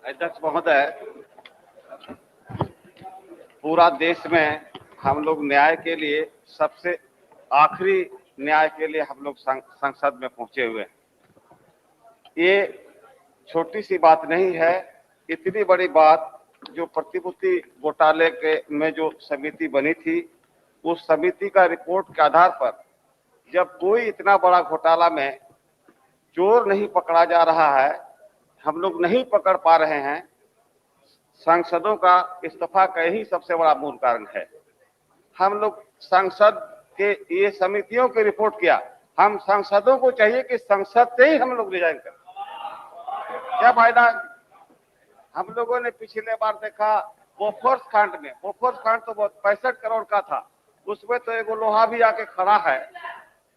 अध्यक्ष महोदय, पूरा देश में हम लोग न्याय के लिए सबसे आखिरी न्याय के लिए हम लोग संसद में पहुंचे हुए हैं। ये छोटी सी बात नहीं है, इतनी बड़ी बात जो प्रतिभूति घोटाले के में जो समिति बनी थी, उस समिति का रिपोर्ट के आधार पर जब कोई इतना बड़ा घोटाला में चोर नहीं पकड़ा जा रहा है, हम लोग नहीं पकड़ पा रहे हैं, सांसदों का इस्तीफा का ही सबसे बड़ा मूल कारण है। हम लोग संसद के ये समितियों की रिपोर्ट किया, हम सांसदों को चाहिए कि संसद से ही हम लोग रिजाइन करें। क्या फायदा? हम लोगों ने पिछले बार देखा बोफोर्स कांड में, बोफोर्स कांड तो बहुत 65 करोड़ का था, उसमें तो एगो लोहा भी आके खड़ा है,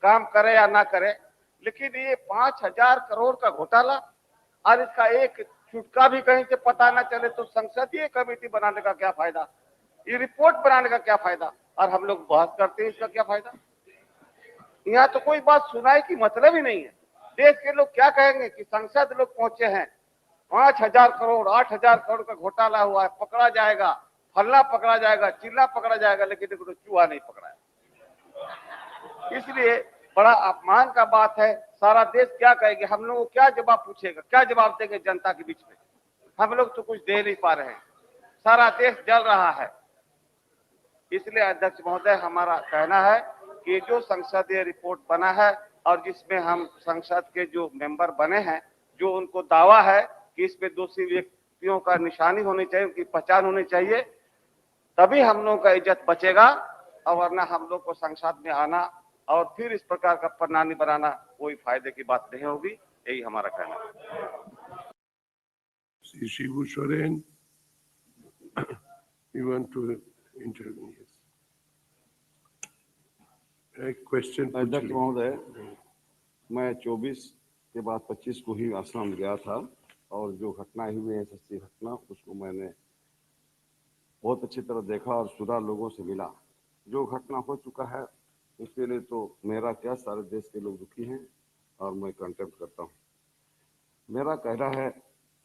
काम करे या ना करे, लेकिन ये 5000 करोड़ का घोटाला और इसका एक चुटका भी कहीं से पता ना चले तो संसदीय कमेटी बनाने का क्या फायदा, ये रिपोर्ट बनाने का क्या फायदा, और हम लोग बहस करते हैं इसका क्या फायदा। यहाँ तो कोई बात सुनाई की मतलब ही नहीं है। देश के लोग क्या कहेंगे कि संसद लोग पहुंचे हैं, 5000 करोड़ 8000 करोड़ का घोटाला हुआ है, पकड़ा जाएगा, फल्ला पकड़ा जाएगा, चिल्ला पकड़ा जाएगा, लेकिन तो चूहा नहीं पकड़ा है। इसलिए बड़ा अपमान का बात है। सारा देश क्या कहेगा, हम लोग को क्या जवाब पूछेगा, क्या जवाब देंगे जनता के बीच में? हम लोग तो कुछ दे नहीं पा रहे हैं, सारा देश जल रहा है। इसलिए अध्यक्ष महोदय, हमारा कहना है कि जो संसदीय रिपोर्ट बना है और जिसमें हम संसद के जो मेंबर बने हैं, जो उनको दावा है कि इसमें दोषी व्यक्तियों का निशानी होनी चाहिए, उनकी पहचान होनी चाहिए, तभी हम लोगों का इज्जत बचेगा, और वरना हम लोग को संसद में आना और फिर इस प्रकार का प्रणाली बनाना कोई फायदे की बात नहीं होगी। यही हमारा कहना है। Shibu Soren, you want to intervene? एक क्वेश्चन। अध्यक्ष महोदय, मैं 24 के बाद 25 को ही आसाम गया था, और जो घटनाएं हुई है, सच्ची घटना, उसको मैंने बहुत अच्छी तरह देखा और सुना, लोगों से मिला। जो घटना हो चुका है उसके लिए तो मेरा क्या, सारे देश के लोग दुखी हैं और मैं कंटेम्प्ट करता हूं। मेरा कहना है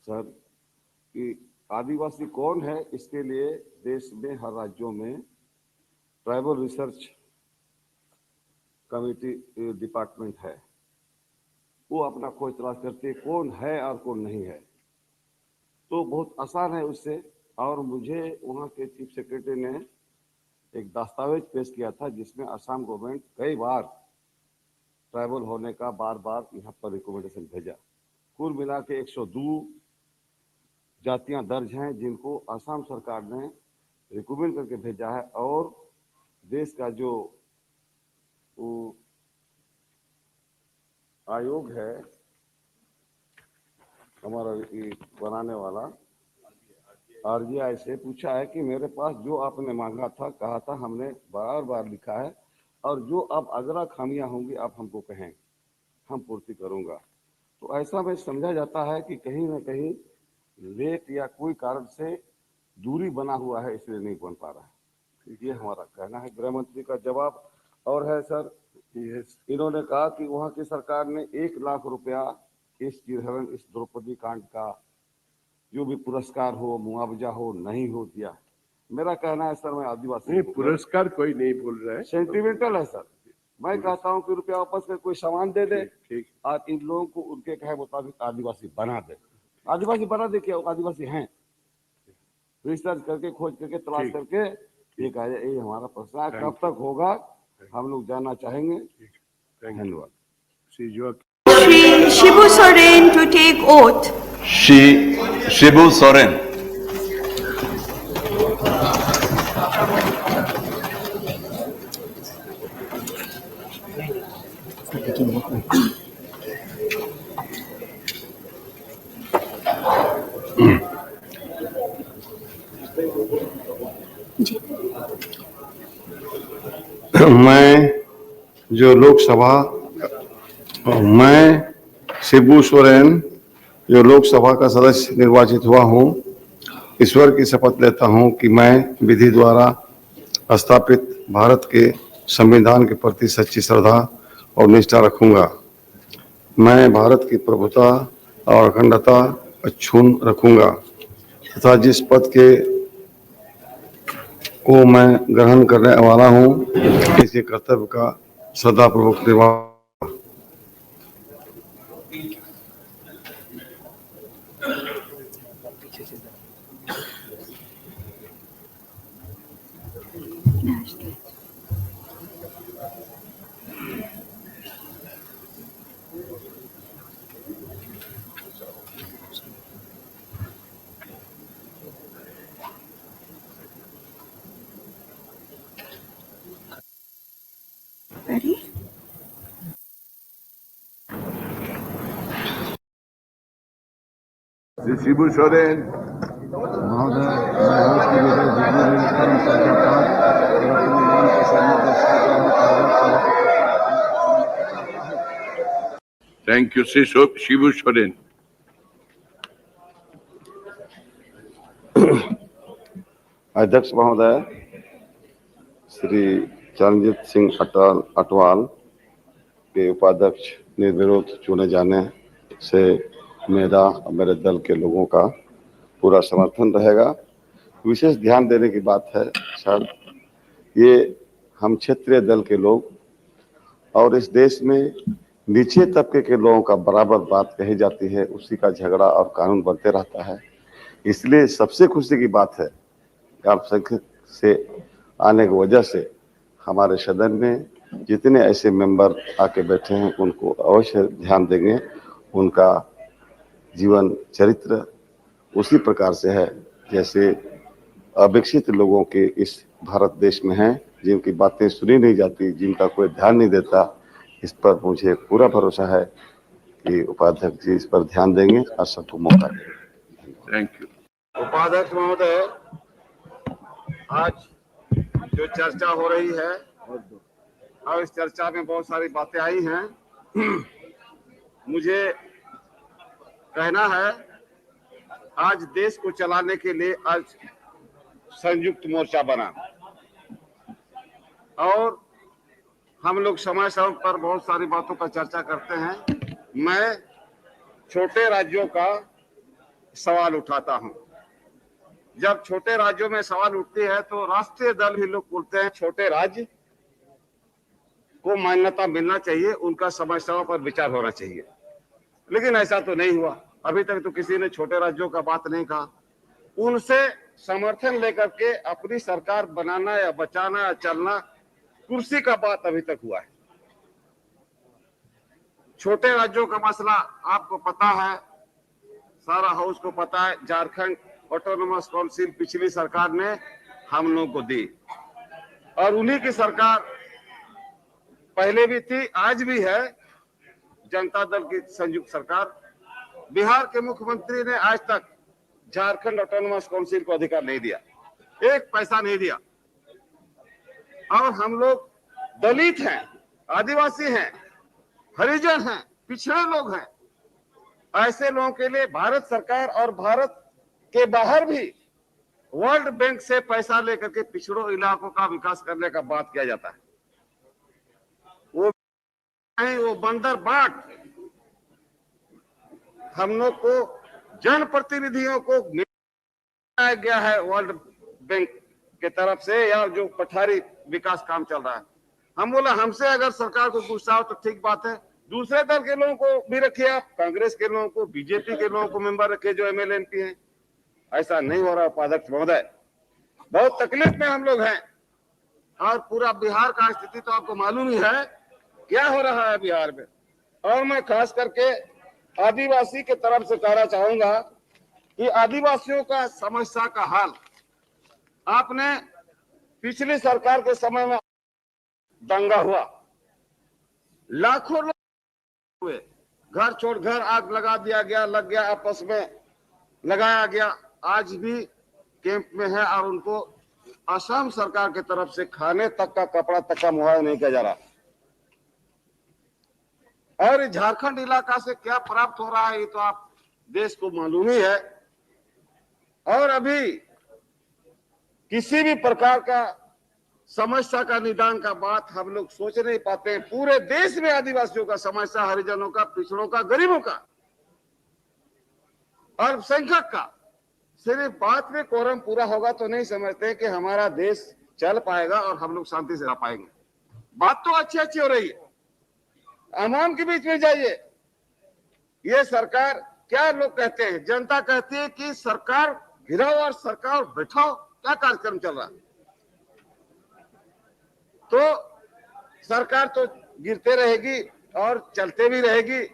सर कि आदिवासी कौन है, इसके लिए देश में हर राज्यों में ट्राइबल रिसर्च कमेटी डिपार्टमेंट है, वो अपना खोज तलाश करती है कौन है और कौन नहीं है, तो बहुत आसान है उससे। और मुझे वहाँ के चीफ सेक्रेटरी ने एक दस्तावेज पेश किया था जिसमें असम गवर्नमेंट कई बार ट्राइबल होने का बार बार यहाँ पर रिकमेंडेशन भेजा। कुल मिला के 102 जातियां दर्ज हैं जिनको असम सरकार ने रिकमेंड करके भेजा है, और देश का जो आयोग है हमारा ये बनाने वाला, RGI से पूछा है कि मेरे पास जो आपने मांगा था, कहा था, हमने बार बार लिखा है, और जो अब अगला खामियां होंगी आप हमको कहें, हम पूर्ति करूंगा। तो ऐसा में समझा जाता है कि कहीं ना कहीं लेट या कोई कारण से दूरी बना हुआ है, इसलिए नहीं बन पा रहा है। ये हमारा कहना है। गृह मंत्री का जवाब और है सर, इन्होंने कहा कि वहाँ की सरकार ने 1 लाख रुपया इस चिरहरण, इस द्रौपदी कांड का जो भी पुरस्कार हो, मुआवजा हो, नहीं हो दिया। मेरा कहना है सर, मैं आदिवासी नहीं, पुरस्कार कोई नहीं बोल रहा है, सेंटिमेंटल है सर। मैं कहता हूँ कि रुपया वापस कर कोई सामान दे दे, ठीक, और इन लोगों को उनके कहे मुताबिक आदिवासी बना दे। आदिवासी बना दे, क्या आदिवासी हैं? रिसर्च करके, खोज करके, तलाश करके ये कहा जाए, ये हमारा प्रश्न है। कब तक होगा हम लोग जानना चाहेंगे। धन्यवाद। Shri Shibu Soren to take oath. Shibu Soren. मैं शिबू सोरेन जो लोकसभा का सदस्य निर्वाचित हुआ हूं, ईश्वर की शपथ लेता हूं कि मैं विधि द्वारा स्थापित भारत के संविधान के प्रति सच्ची श्रद्धा और निष्ठा रखूंगा। मैं भारत की प्रभुता और अखंडता अक्षुण्ण रखूंगा। तथा जिस पद के को मैं ग्रहण करने वाला हूँ इसी कर्तव्य का श्रद्धापूर्वक निर्वाह। Ready? শ্রী শিবু সোরেন, महोदय, मैं आज की विजय जितनी भी कर्म संख्या पाठ और अपने मन के सामने থ্যাংক ইউ শ্রী শিবু সোরেন। अध्यक्ष महोदय, श्री चरणजीत सिंह अटवाल के उपाध्यक्ष निर्विरोध चुने जाने से मेरा और मेरे दल के लोगों का पूरा समर्थन रहेगा। विशेष ध्यान देने की बात है सर, ये हम क्षेत्रीय दल के लोग और इस देश में नीचे तबके के लोगों का बराबर बात कही जाती है, उसी का झगड़ा और कानून बनते रहता है। इसलिए सबसे खुशी की बात है कि अल्पसंख्यक से आने की वजह से हमारे सदन में जितने ऐसे मेंबर आके बैठे हैं उनको अवश्य ध्यान देंगे। उनका जीवन चरित्र उसी प्रकार से है जैसे अविकसित लोगों के इस भारत देश में हैं, जिनकी बातें सुनी नहीं जाती, जिनका कोई ध्यान नहीं देता। इस पर मुझे पूरा भरोसा है कि उपाध्यक्ष जी इस पर ध्यान देंगे और सबको मौका देंगे। Thank you. उपाध्यक्ष महोदय, आज जो चर्चा हो रही है और इस चर्चा में बहुत सारी बातें आई हैं, मुझे कहना है आज देश को चलाने के लिए आज संयुक्त मोर्चा बना और हम लोग समय समय पर बहुत सारी बातों का चर्चा करते हैं। मैं छोटे राज्यों का सवाल उठाता हूं। जब छोटे राज्यों में सवाल उठती है तो राष्ट्रीय दल भी लोग बोलते हैं छोटे राज्य को मान्यता मिलना चाहिए, उनका समय समय पर विचार होना चाहिए, लेकिन ऐसा तो नहीं हुआ। अभी तक तो किसी ने छोटे राज्यों का बात नहीं कहा। उनसे समर्थन लेकर के अपनी सरकार बनाना या बचाना या चलना, कुर्सी का बात अभी तक हुआ है। छोटे राज्यों का मसला आपको पता है, सारा हाउस को पता है। झारखंड ऑटोनोमस काउंसिल पिछली सरकार ने हम लोगों को दी और उन्हीं की सरकार पहले भी थी, आज भी है, जनता दल की संयुक्त सरकार। बिहार के मुख्यमंत्री ने आज तक झारखंड ऑटोनोमस काउंसिल को अधिकार नहीं दिया, एक पैसा नहीं दिया। और हम लोग दलित हैं, आदिवासी हैं, हरिजन हैं, पिछड़े लोग हैं। ऐसे लोगों के लिए भारत सरकार और भारत के बाहर भी वर्ल्ड बैंक से पैसा लेकर के पिछड़ों इलाकों का विकास करने का बात किया जाता है। वो बंदर बाट हम लोग को जनप्रतिनिधियों को मिलाया गया है वर्ल्ड बैंक के तरफ से, या जो पठारी विकास काम चल रहा है। हम बोला हमसे अगर सरकार को गुस्सा हो तो ठीक बात है, दूसरे दल के लोगों को भी रखिए, आप कांग्रेस के लोगों को, बीजेपी के लोगों को मेंबर रखिए जो एमएलए एमपी हैं। ऐसा नहीं हो रहा उपाध्यक्ष महोदय, बहुत तकलीफ में हम लोग हैं। और पूरा बिहार का स्थिति तो आपको मालूम ही है क्या हो रहा है बिहार में। और मैं खास करके आदिवासी के तरफ से कहना चाहूंगा कि आदिवासियों का समस्या का हल आपने पिछली सरकार के समय में दंगा हुआ, लाखों लोग हुए, घर छोड़ घर आग लगा दिया गया, लग गया, आपस में लगाया गया, आज भी कैंप में है और उनको असम सरकार की तरफ से खाने तक का, कपड़ा तक का मुहैया नहीं किया जा रहा। और झारखंड इलाका से क्या प्राप्त हो रहा है ये तो आप देश को मालूम ही है। और अभी किसी भी प्रकार का समस्या का निदान का बात हम लोग सोच नहीं पाते हैं। पूरे देश में आदिवासियों का समस्या, हरिजनों का, पिछड़ों का, गरीबों का, अल्पसंख्यक का सिर्फ बात में कोरम पूरा होगा तो नहीं समझते कि हमारा देश चल पाएगा और हम लोग शांति से रह पाएंगे। बात तो अच्छी अच्छी हो रही है, आवाम के बीच में जाइए। ये सरकार, क्या लोग कहते हैं, जनता कहती है कि सरकार गिराओ और सरकार बैठाओ, क्या कार्यक्रम चल रहा है। तो सरकार तो गिरते रहेगी और चलते भी रहेगी।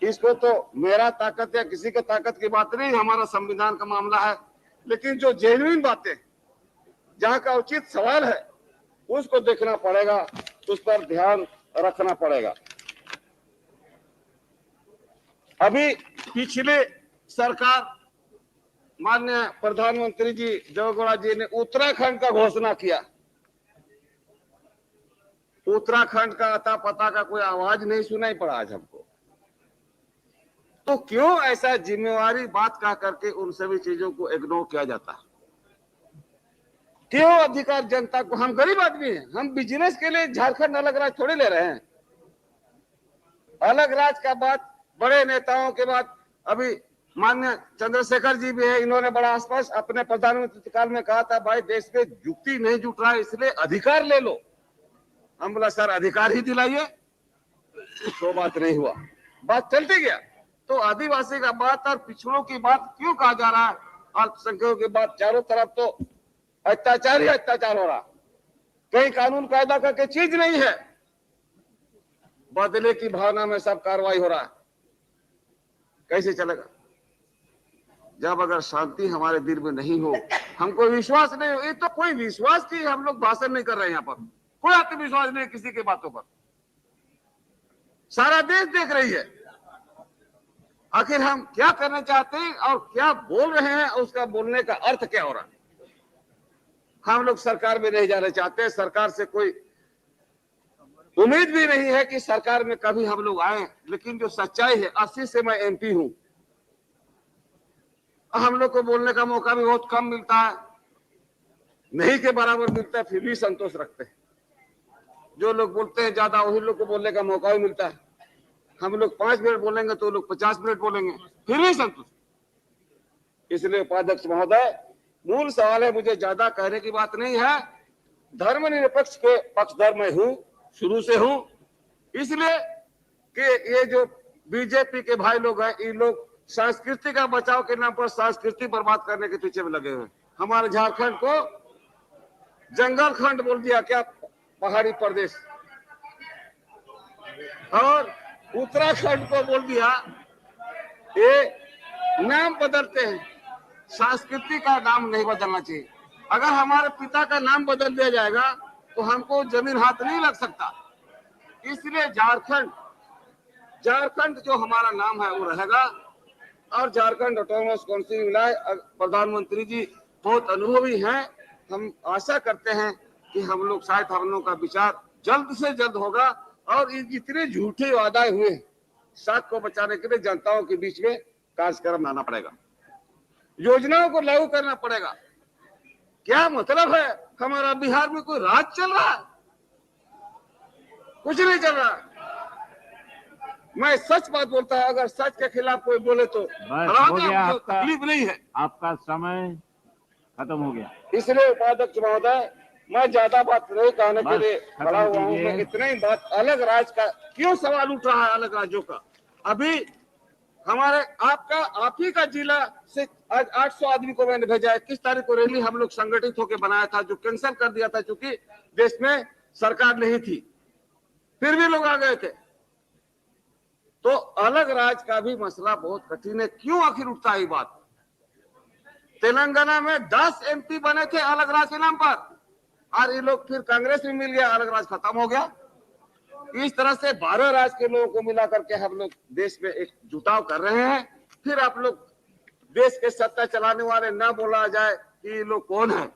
इसको तो मेरा ताकत या किसी का ताकत की बात नहीं, हमारा संविधान का मामला है। लेकिन जो जेन्युइन बातें, जहां का उचित सवाल है, उसको देखना पड़ेगा, उस पर ध्यान रखना पड़ेगा। अभी पिछले सरकार माननीय प्रधानमंत्री जी देवेगौड़ा जी ने उत्तराखंड का घोषणा किया। उत्तराखंड का अता पता का कोई आवाज नहीं सुनाई पड़ा आज हमको। तो क्यों ऐसा जिम्मेवारी बात कह करके उन सभी चीजों को इग्नोर किया जाता है? क्यों अधिकार जनता को? हम गरीब आदमी हैं, हम बिजनेस के लिए झारखंड अलग राज्य थोड़े ले रहे हैं। अलग राज्य का बात बड़े नेताओं के बाद, अभी माननीय चंद्रशेखर जी भी है, इन्होंने बड़ा स्पष्ट अपने प्रधानमंत्री काल में कहा था, भाई देश में युक्ति नहीं जुट रहा है इसलिए अधिकार ले लो। हम बोला सर अधिकार ही दिलाइए, तो बात नहीं हुआ, बात चलती गया। तो आदिवासी का बात और पिछड़ों की बात क्यों कहा जा रहा है? अल्पसंख्यकों की बात, चारों तरफ तो अत्याचार ही अत्याचार हो रहा, कहीं कानून कायदा करके चीज नहीं है, बदले की भावना में सब कार्रवाई हो रहा है। कैसे चलेगा? जब अगर शांति हमारे दिल में नहीं हो, हमको विश्वास नहीं हो, ये तो कोई विश्वास की हम लोग भाषण नहीं कर रहे हैं यहाँ पर, कोई आत्मविश्वास नहीं किसी की बातों पर, सारा देश देख रही है। आखिर हम क्या करना चाहते हैं और क्या बोल रहे हैं, उसका बोलने का अर्थ क्या हो रहा है? हम लोग सरकार में नहीं जाना चाहते, सरकार से कोई उम्मीद भी नहीं है कि सरकार में कभी हम लोग आए। लेकिन जो सच्चाई है, 80 से मैं एमपी हूं, हम लोग को बोलने का मौका भी बहुत कम मिलता है, नहीं के बराबर मिलता है, फिर भी संतोष रखते हैं। जो लोग बोलते हैं ज्यादा, वही लोग को बोलने का मौका भी मिलता है। हम लोग 5 मिनट बोलेंगे तो लोग 50 मिनट बोलेंगे, फिर भी संतुष्ट। इसलिए उपाध्यक्ष महोदय, मूल सवाल है, मुझे ज्यादा कहने की बात नहीं है, धर्मनिरपेक्ष के पक्षधर में हूं, शुरू से हूं। इसलिए कि ये जो बीजेपी के भाई लोग हैं, ये लोग संस्कृति का बचाव के नाम पर संस्कृति बर्बाद करने के पीछे में लगे हुए। हमारे झारखंड को जंगल खंड बोल दिया, क्या पहाड़ी प्रदेश, और उत्तराखंड को बोल दिया। ये नाम बदलते हैं, संस्कृति का नाम नहीं बदलना चाहिए। अगर हमारे पिता का नाम बदल दिया जाएगा तो हमको जमीन हाथ नहीं लग सकता। इसलिए झारखंड जो हमारा नाम है वो रहेगा, और झारखंड ऑटोनोमस काउंसिल मिला है। प्रधानमंत्री जी बहुत अनुभवी हैं, हम आशा करते हैं कि हम लोग शायद हम लोग का विचार जल्द से जल्द होगा, और इतने झूठे वादा हुए साथ को बचाने के लिए जनताओं के बीच में कार्यक्रम लाना पड़ेगा, योजनाओं को लागू करना पड़ेगा। क्या मतलब है हमारा बिहार में कोई राज चल रहा है? कुछ नहीं चल रहा। मैं सच बात बोलता हूं, अगर सच के खिलाफ कोई बोले तो तकलीफ नहीं है। आपका समय खत्म हो गया। इसलिए उपाध्यक्ष महोदय, मैं ज्यादा बात नहीं कहने के लिए खड़ा हुआ हूँ। मैं इतना ही बात, अलग राज्य का क्यों सवाल उठ रहा है, अलग राज्यों का। अभी हमारे आप ही का जिला से आज 800 आदमी को मैंने भेजा है। 21 तारीख को रैली हम लोग संगठित होकर बनाया था, जो कैंसिल कर दिया था क्योंकि देश में सरकार नहीं थी, फिर भी लोग आ गए थे। तो अलग राज्य का भी मसला बहुत कठिन है। क्यों आखिर उठता है ये बात? तेलंगाना में 10 एमपी बने थे अलग राज्य के नाम पर, और ये लोग फिर कांग्रेस में मिल गया, अलग राज्य खत्म हो गया। इस तरह से 12 राज्य के लोगों को मिला करके हम लोग देश में एक जुटाव कर रहे हैं। फिर आप लोग देश के सत्ता चलाने वाले ना बोला जाए कि ये लोग कौन है,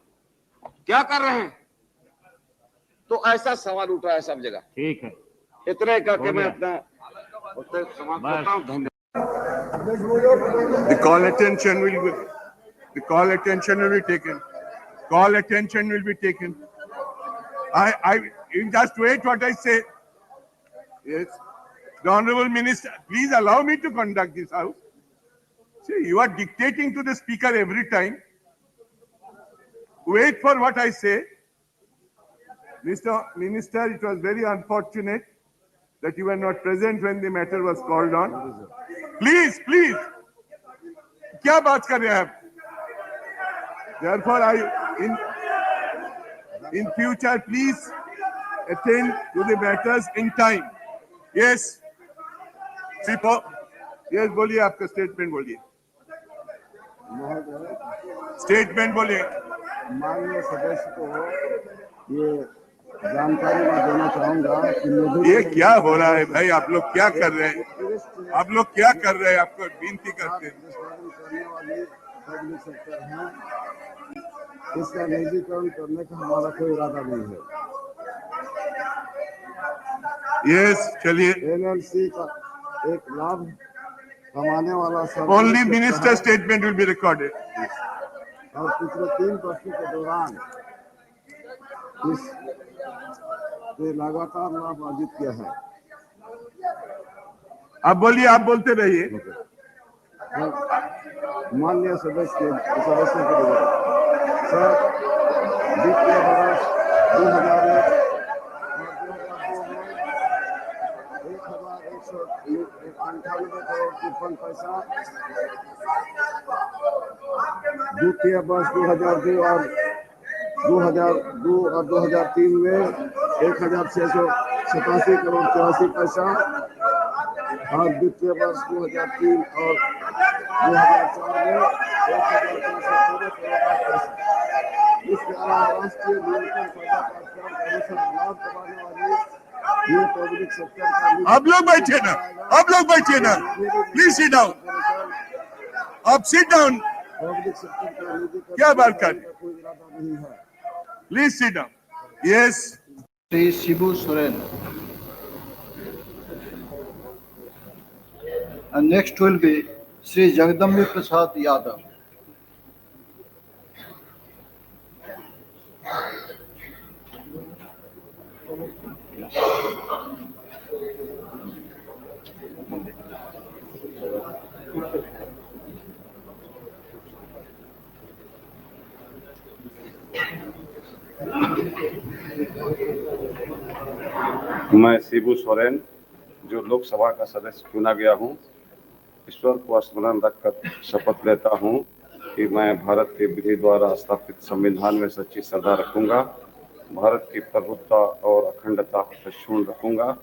क्या कर रहे हैं। तो ऐसा सवाल उठ रहा है सब जगह। ठीक है, इतने करके मैं अपना समाप्त करता हूँ। धन्यवाद। The call attention will be taken. Call attention will be taken. You just wait what I say. Yes. The Honorable Minister, please allow me to conduct this house. See, you are dictating to the speaker every time. Wait for what I say. Mr. Minister, it was very unfortunate that you were not present when the matter was called on. Please, please. क्या बात कर रहे हैं आप? Therefore, in future, please attend to the matters in time. Yes. Sipo. Yes, बोलिए आपका statement बोलिए. Statement बोलिए. माननीय सदस्य को ये जानकारी मैं देना चाहूंगा कि मुझे ये क्या हो रहा है भाई? आप लोग क्या कर रहे हैं? आप लोग क्या कर रहे हैं? आपको विनती करते हैं. करने वाले पब्लिक सेक्टर हैं, इसका निजीकरण करने का हमारा कोई इरादा नहीं है. यस, चलिए. एनएलसी का एक लाभ कमाने वाला only minister statement will be recorded. और पिछले 3 वर्षों के दौरान इस लगातार लाभ अर्जित किया है. आप बोलिए, आप बोलते रहिए. माननीय सदस्यों के लिए सर, वित्तीय वर्ष 2001 और 1198 करोड़ 53 पैसा, द्वितीय वर्ष 2002 और 2003 में 1687 करोड़ 84 पैसा, और द्वितीय वर्ष 2003 और 2004 में 1414 करोड़ पैसा. इसके अलावा राष्ट्रीय न्यूनतम पैदा कार्यक्रम लाभ कमाने वाली ये पब्लिक सेक्टर का आप लोग बैठिए ना. आप लोग बैठिए ना. Please sit down. आप सिट डाउन. पब्लिक सेक्टर का निजीकरण क्या बात कर? कोई इरादा नहीं है. Please sit down. Yes. Shri Shibu Soren. And next will be Sri Jagdambi Prasad Yadav. मैं शिबू सोरेन, जो लोकसभा का सदस्य चुना गया हूं, ईश्वर को स्मरण रखकर शपथ लेता हूं कि मैं भारत के विधि द्वारा स्थापित संविधान में सच्ची श्रद्धा रखूंगा, भारत की प्रभुत्ता और अखंडता को अक्षुण्ण रखूंगा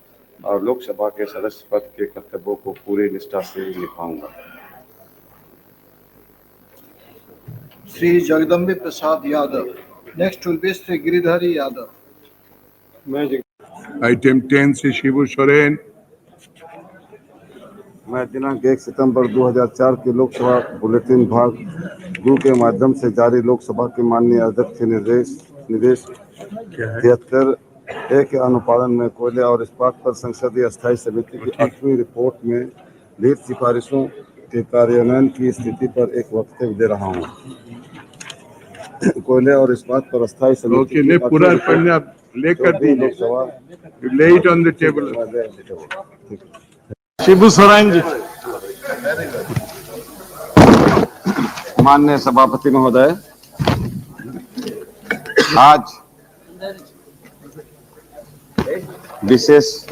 और लोकसभा के सदस्य पद के कर्तव्यों को पूरी निष्ठा से निभाऊंगा. Sri Jagdambi Prasad Yadav. Next will be Sri Giridhari Yadav. Item 10 से शिबू सोरेन. मैं दिनांक 1 सितंबर 2004 के लोकसभा बुलेटिन भाग 2 के माध्यम से जारी लोकसभा के माननीय अध्यक्ष के निर्देश 73A के अनुपालन में कोयले और इस्पात पर संसदीय स्थायी समिति की 8वीं रिपोर्ट में नीति सिफारिशों के कार्यान्वयन की स्थिति पर एक वक्तव्य दे रहा हूँ. कोयले और इस्पात पर स्थायी समिति ओके, पूरा पढ़ने आप लेकर Lok Sabha lay it on the table. Shibu Soren ji. माननीय सभापति महोदय, आज विशेष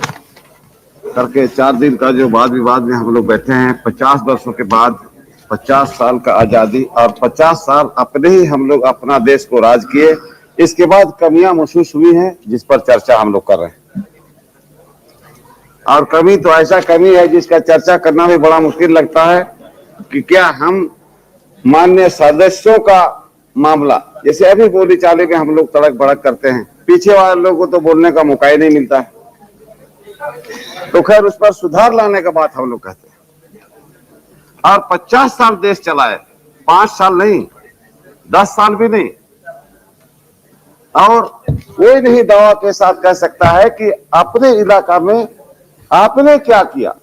करके 4 दिन का जो वाद विवाद में हम लोग बैठे हैं, 50 वर्षों के बाद 50 साल का आजादी और 50 साल अपने ही हम लोग अपना देश को राज किए, इसके बाद कमियां महसूस हुई हैं जिस पर चर्चा हम लोग कर रहे हैं. और कमी तो ऐसा कमी है जिसका चर्चा करना भी बड़ा मुश्किल लगता है कि क्या हम माननीय सदस्यों का मामला, जैसे अभी बोली चाली में हम लोग तड़क भड़क करते हैं, पीछे वाले लोगों को तो बोलने का मौका ही नहीं मिलता है, तो खैर उस पर सुधार लाने का बात हम लोग कहते हैं. और 50 साल देश चलाए, 5 साल नहीं, 10 साल भी नहीं, और कोई नहीं दावा के साथ कह सकता है कि अपने इलाका में आपने क्या किया.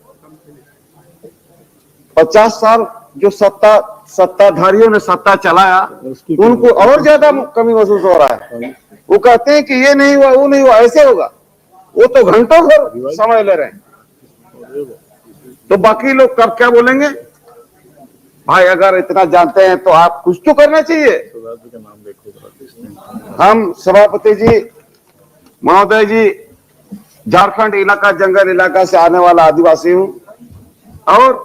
50 साल जो सत्ताधारियों ने सत्ता चलाया, उनको और ज्यादा कमी महसूस हो रहा है. वो कहते हैं कि ये नहीं हुआ, वो नहीं हुआ, ऐसे होगा. वो तो घंटों भर समय ले रहे हैं, तो बाकी लोग कब क्या बोलेंगे. भाई अगर इतना जानते हैं तो आप कुछ तो करना चाहिए। हम सभापति जी महोदय जी झारखंड इलाका जंगल इलाका से आने वाला आदिवासी हूं और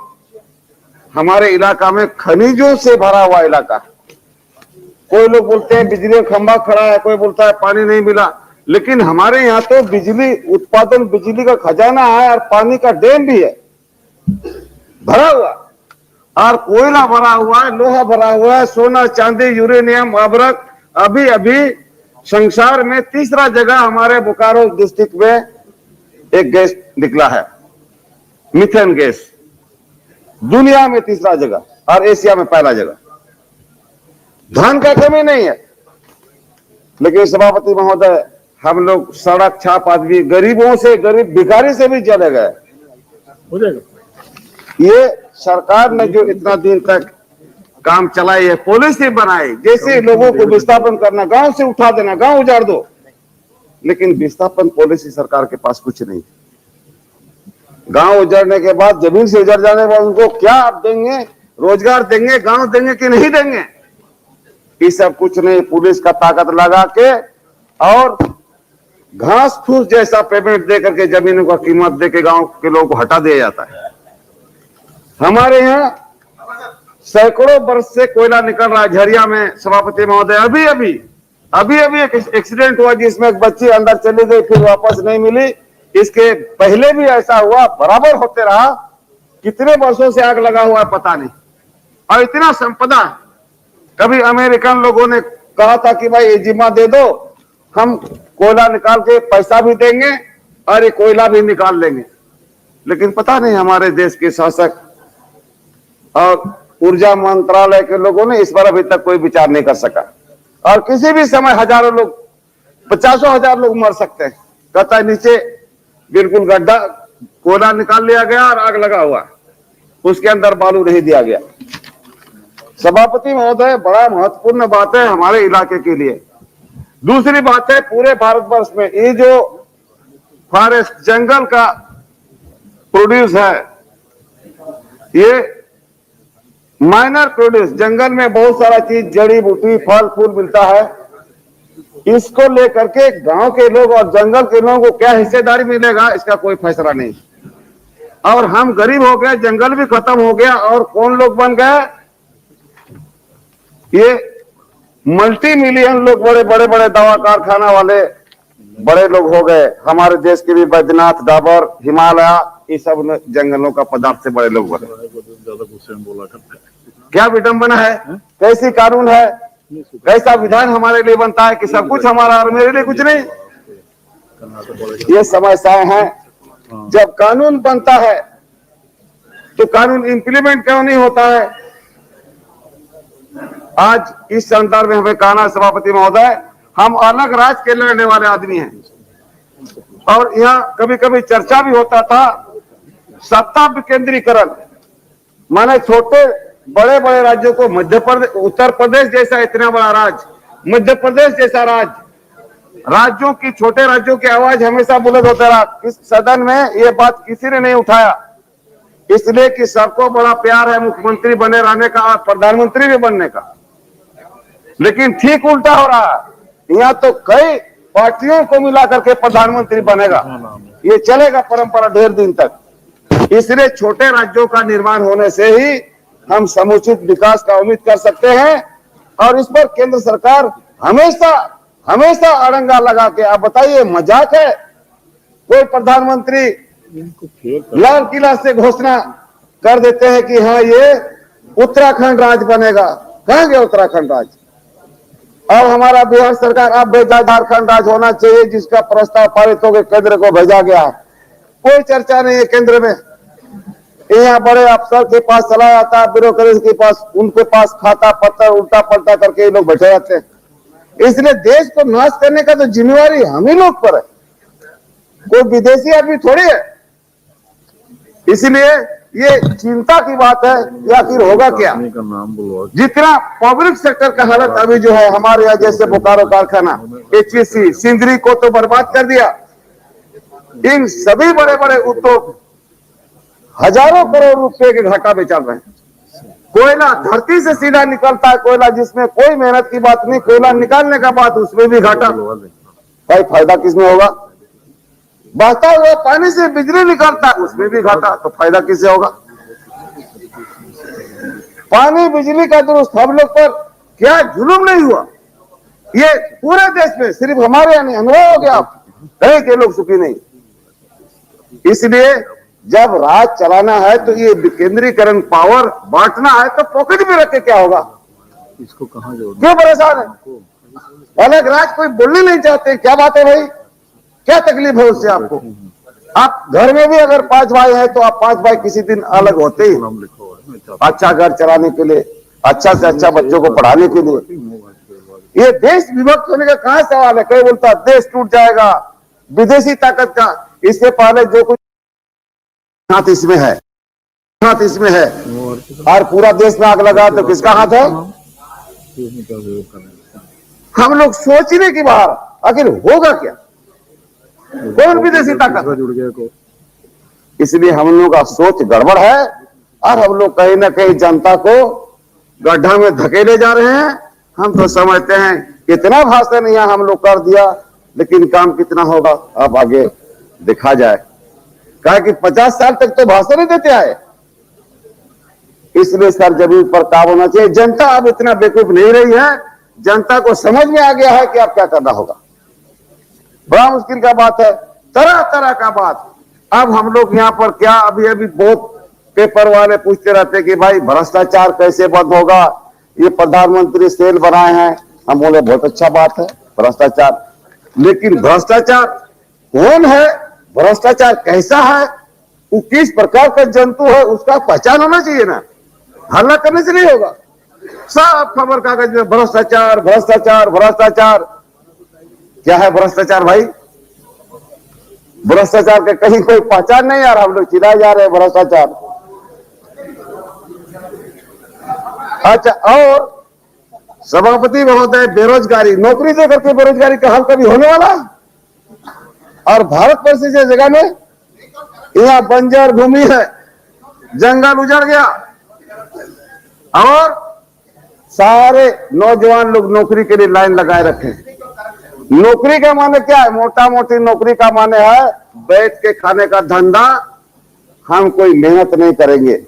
हमारे इलाका में खनिजों से भरा हुआ इलाका। कोई लोग बोलते हैं बिजली का खंभा खड़ा है, कोई बोलता है पानी नहीं मिला, लेकिन हमारे यहाँ तो बिजली उत्पादन, बिजली का खजाना है और पानी का डैम भी है भरा हुआ, और कोयला भरा हुआ है, लोहा भरा हुआ है, सोना चांदी यूरेनियम अभ्रक। अभी अभी संसार में तीसरा जगह हमारे बोकारो डिस्ट्रिक्ट में एक गैस निकला है, मीथेन गैस, दुनिया में तीसरा जगह और एशिया में पहला जगह। धन का कमी नहीं है, लेकिन सभापति महोदय हम लोग सड़क छाप आदमी, गरीबों से, गरीब भिखारी से भी चले गए। ये सरकार ने जो इतना दिन तक काम चलाई है, पॉलिसी बनाई, जैसे लोगों को विस्थापन करना, गांव से उठा देना, गांव उजाड़ दो, लेकिन विस्थापन पॉलिसी सरकार के पास कुछ नहीं। गांव उजड़ने के बाद, जमीन से उजड़ जाने के बाद उनको क्या आप देंगे, रोजगार देंगे, गांव देंगे कि नहीं देंगे, ये सब कुछ नहीं। पुलिस का ताकत लगा के और घास फूस जैसा पेमेंट दे करके जमीनों का कीमत दे के गांव के लोगों को हटा दिया जाता है। हमारे यहाँ सैकड़ों वर्ष से कोयला निकल रहा है झरिया में सभापति महोदय। अभी अभी एक एक्सीडेंट हुआ जिसमें एक बच्ची अंदर चली गई, फिर वापस नहीं मिली। इसके पहले भी ऐसा हुआ, बराबर होते रहा। कितने वर्षों से आग लगा हुआ है पता नहीं, और इतना संपदा। कभी अमेरिकन लोगों ने कहा था कि भाई ये जिम्मा दे दो, हम कोयला निकाल के पैसा भी देंगे और ये कोयला भी निकाल लेंगे, लेकिन पता नहीं हमारे देश के शासक और ऊर्जा मंत्रालय के लोगों ने इस पर अभी तक कोई विचार नहीं कर सका। और किसी भी समय हजारों लोग, 50,000 लोग मर सकते हैं। कहता है नीचे बिल्कुल गड्ढा, कोयला निकाल लिया गया और आग लगा हुआ, उसके अंदर बालू नहीं दिया गया। सभापति महोदय, बड़ा महत्वपूर्ण बात है हमारे इलाके के लिए। दूसरी बात है, पूरे भारतवर्ष में ये जो फॉरेस्ट, जंगल का प्रोड्यूस है, ये माइनर प्रोड्यूस, जंगल में बहुत सारा चीज, जड़ी बूटी, फल फूल मिलता है। इसको लेकर के गांव के लोग और जंगल के लोगों को क्या हिस्सेदारी मिलेगा, इसका कोई फैसला नहीं। और हम गरीब हो गए, जंगल भी खत्म हो गया, और कौन लोग बन गए, ये मल्टी मिलियन लोग, बड़े बड़े दवा कारखाना वाले बड़े लोग हो गए। हमारे देश के भी बैद्यनाथ, डाबर, हिमालय, ये सब जंगलों का पदार्थ से बड़े लोग बने। क्या विडंबना है, कैसी कानून है, कैसा विधान हमारे लिए बनता है कि सब कुछ हमारा और मेरे लिए कुछ नहीं। ये समस्याएं हैं। जब कानून बनता है तो कानून इंप्लीमेंट क्यों नहीं होता है। आज इस संदर्भ में हमें कहना, सभापति महोदय, हम अलग राज्य के लड़ने वाले आदमी हैं, और यहाँ कभी कभी चर्चा भी होता था सत्ता विकेंद्रीकरण, माने छोटे बड़े बड़े राज्यों को, मध्य प्रदेश, उत्तर प्रदेश जैसा इतना बड़ा राज्य, मध्य प्रदेश जैसा राज्य, राज्यों की, छोटे राज्यों की आवाज हमेशा बुलंद होता रहा। इस सदन में ये बात किसी ने नहीं उठाया, इसलिए कि सबको बड़ा प्यार है मुख्यमंत्री बने रहने का और प्रधानमंत्री भी बनने का। लेकिन ठीक उल्टा हो रहा है, यहाँ तो कई पार्टियों को मिला करके प्रधानमंत्री बनेगा, ये चलेगा परंपरा ढेर दिन तक। इसलिए छोटे राज्यों का निर्माण होने से ही हम समुचित विकास का उम्मीद कर सकते हैं, और इस पर केंद्र सरकार हमेशा अड़ंगा लगा के। आप बताइए, मजाक है, कोई प्रधानमंत्री लाल किला से घोषणा कर देते हैं कि हाँ ये उत्तराखंड राज्य बनेगा। कहां गया उत्तराखंड राज्य? अब हमारा बिहार सरकार अब भेजा झारखंड राज्य होना चाहिए, जिसका प्रस्ताव पारित होकर केंद्र को भेजा गया। कोई चर्चा नहीं है केंद्र में। यहाँ बड़े अफसर के पास चला जाता है, ब्यूरोक्रेसी के पास, उनके पास खाता पत्तर उल्टा पलटा करके ये लोग बैठे रहते हैं। इसलिए देश को नाश करने का तो जिम्मेवारी हम ही लोग पर है, कोई विदेशी आदमी थोड़ी है। इसलिए ये चिंता की बात है कि आखिर होगा क्या। जितना पब्लिक सेक्टर का हालत अभी जो है हमारे यहाँ, जैसे बोकारो कारखाना, HEC, सिंदरी को तो बर्बाद कर दिया। इन सभी बड़े बड़े उद्योग हजारों करोड़ रुपए के घाटा में चल रहे हैं, कोयला धरती से सीधा निकलता है, कोयला जिसमें कोई मेहनत की बात नहीं, कोयला निकालने का बात उसमें भी घाटा। भाई फायदा किसमें होगा? बहता हुआ पानी से बिजली निकलता है, उसमें भी घाटा, तो फायदा किसे होगा? पानी बिजली का दुरुस्त हम लोग पर क्या जुल्म नहीं हुआ? ये पूरे देश में, सिर्फ हमारे यहाँ नहीं, अनुभव हो गया आप कहीं के लोग सुखी नहीं। इसलिए जब राज चलाना है तो ये विकेंद्रीकरण, पावर बांटना है तो पॉकेट में रख के क्या होगा? इसको कहाँ जोड़ क्यों परेशान है? अलग राज कोई बोलने नहीं चाहते, क्या बात है भाई? क्या तकलीफ है उससे आपको? आप घर में भी अगर 5 भाई हैं तो आप 5 भाई किसी दिन अलग होते ही, अच्छा घर चलाने के लिए, अच्छा से अच्छा बच्चों को पढ़ाने के लिए। ये देश विभक्त होने का कहां सवाल है? कोई बोलता देश टूट जाएगा विदेशी ताकत का, इससे पहले जो कुछ हाथ इसमें है, हाथ इसमें है, और पूरा देश में आग लगा तो किसका हाथ है? हम लोग सोचने की बाहर, आखिर होगा क्या? कौन विदेशी ताकत? इसलिए हम लोग का सोच गड़बड़ है और हम लोग कहीं ना कहीं जनता को गड्ढा में धकेले जा रहे हैं। हम तो समझते हैं कितना भाषण यहाँ हम लोग कर दिया, लेकिन काम कितना होगा अब आगे देखा जाए। कहा कि 50 साल तक तो भाषण ही देते आए, इसलिए सर जमीन पर काम होना चाहिए। जनता अब इतना बेवकूफ नहीं रही है, जनता को समझ में आ गया है कि अब क्या करना होगा। बड़ा मुश्किल का बात है, तरह तरह का बात। अब हम लोग यहाँ पर क्या, अभी बहुत पेपर वाले पूछते रहते कि भाई भ्रष्टाचार कैसे बंद होगा, ये प्रधानमंत्री सेल बनाए हैं। हम बोले बहुत अच्छा बात है भ्रष्टाचार, लेकिन भ्रष्टाचार कौन है, भ्रष्टाचार कैसा है, वो किस प्रकार का जंतु है, उसका पहचान होना चाहिए ना। हल्ला करने से नहीं होगा। सब खबर कागज में भ्रष्टाचार भ्रष्टाचार भ्रष्टाचार। क्या है भ्रष्टाचार भाई? भ्रष्टाचार के कहीं कोई पहचान नहीं आ रहा, हम लोग चिल्लाए जा रहे हैं भ्रष्टाचार। अच्छा, और सभापति महोदय, बेरोजगारी, नौकरी दे करके बेरोजगारी का हल कभी होने वाला? और भारत पर से जगह में यहाँ बंजर भूमि है, जंगल उजड़ गया, और सारे नौजवान लोग नौकरी के लिए लाइन लगाए रखे। नौकरी का माने क्या है? मोटा मोटी नौकरी का माने है बैठ के खाने का धंधा, हम कोई मेहनत नहीं करेंगे।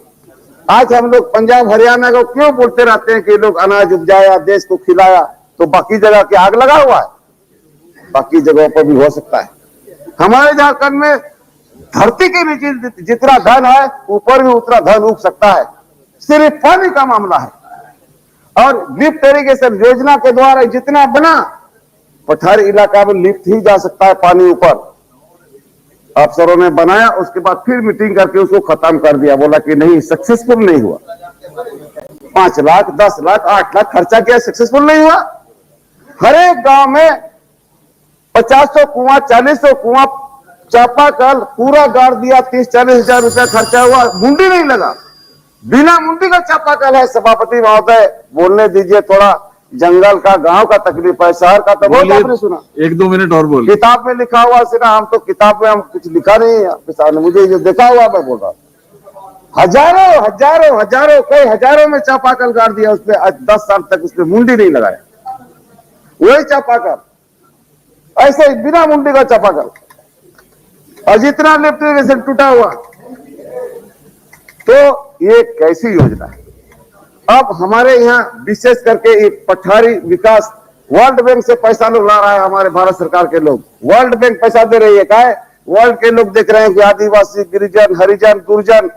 आज हम लोग पंजाब हरियाणा को क्यों बोलते रहते हैं कि लोग अनाज उपजाया, देश को खिलाया, तो बाकी जगह की आग लगा हुआ है? बाकी जगहों पर भी हो सकता है। हमारे झारखंड में धरती के नीचे जितना धन है, ऊपर भी उतना धन उग सकता है, सिर्फ पानी का मामला है। और लिफ्ट इरिगेशन योजना के द्वारा जितना बना, पठारी इलाका में लिफ्ट ही जा सकता है पानी ऊपर। अफसरों ने बनाया, उसके बाद फिर मीटिंग करके उसको खत्म कर दिया, बोला कि नहीं सक्सेसफुल नहीं हुआ। 5 लाख 10 लाख 8 लाख खर्चा किया, सक्सेसफुल नहीं हुआ। हर एक गांव में 50 कुआं 40 कुआं चापाकल पूरा गाड़ दिया, 30-40 हजार रुपया खर्चा हुआ, मुंडी नहीं लगा, बिना मुंडी का चापाकल है। सभापति महोदय बोलने दीजिए, थोड़ा जंगल का गांव का तकलीफ है, शहर का तो बहुत आपने सुना। 1-2 मिनट और बोल। किताब में लिखा हुआ सिर्फ, हम तो किताब में हम कुछ लिखा नहीं है, मुझे जो देखा हुआ मैं बोल रहा हूँ। हजारों हजारों हजारों कई हजारों में चापाकल गाड़ दिया, उसमें आज 10 साल तक उसमें मुंडी नहीं लगाया। वही चापाकल ऐसे बिना मुंडी का चापाकल, और जितना लिफ्ट इरिगेशन टूटा हुआ, तो ये कैसी योजना है? अब हमारे यहाँ विशेष करके एक पठारी विकास, वर्ल्ड बैंक से पैसा लोग ला रहा है, हमारे भारत सरकार के लोग, वर्ल्ड बैंक पैसा दे रही है। क्या है? वर्ल्ड के लोग देख रहे हैं कि आदिवासी, गिरिजन, हरिजन, गुर्जन,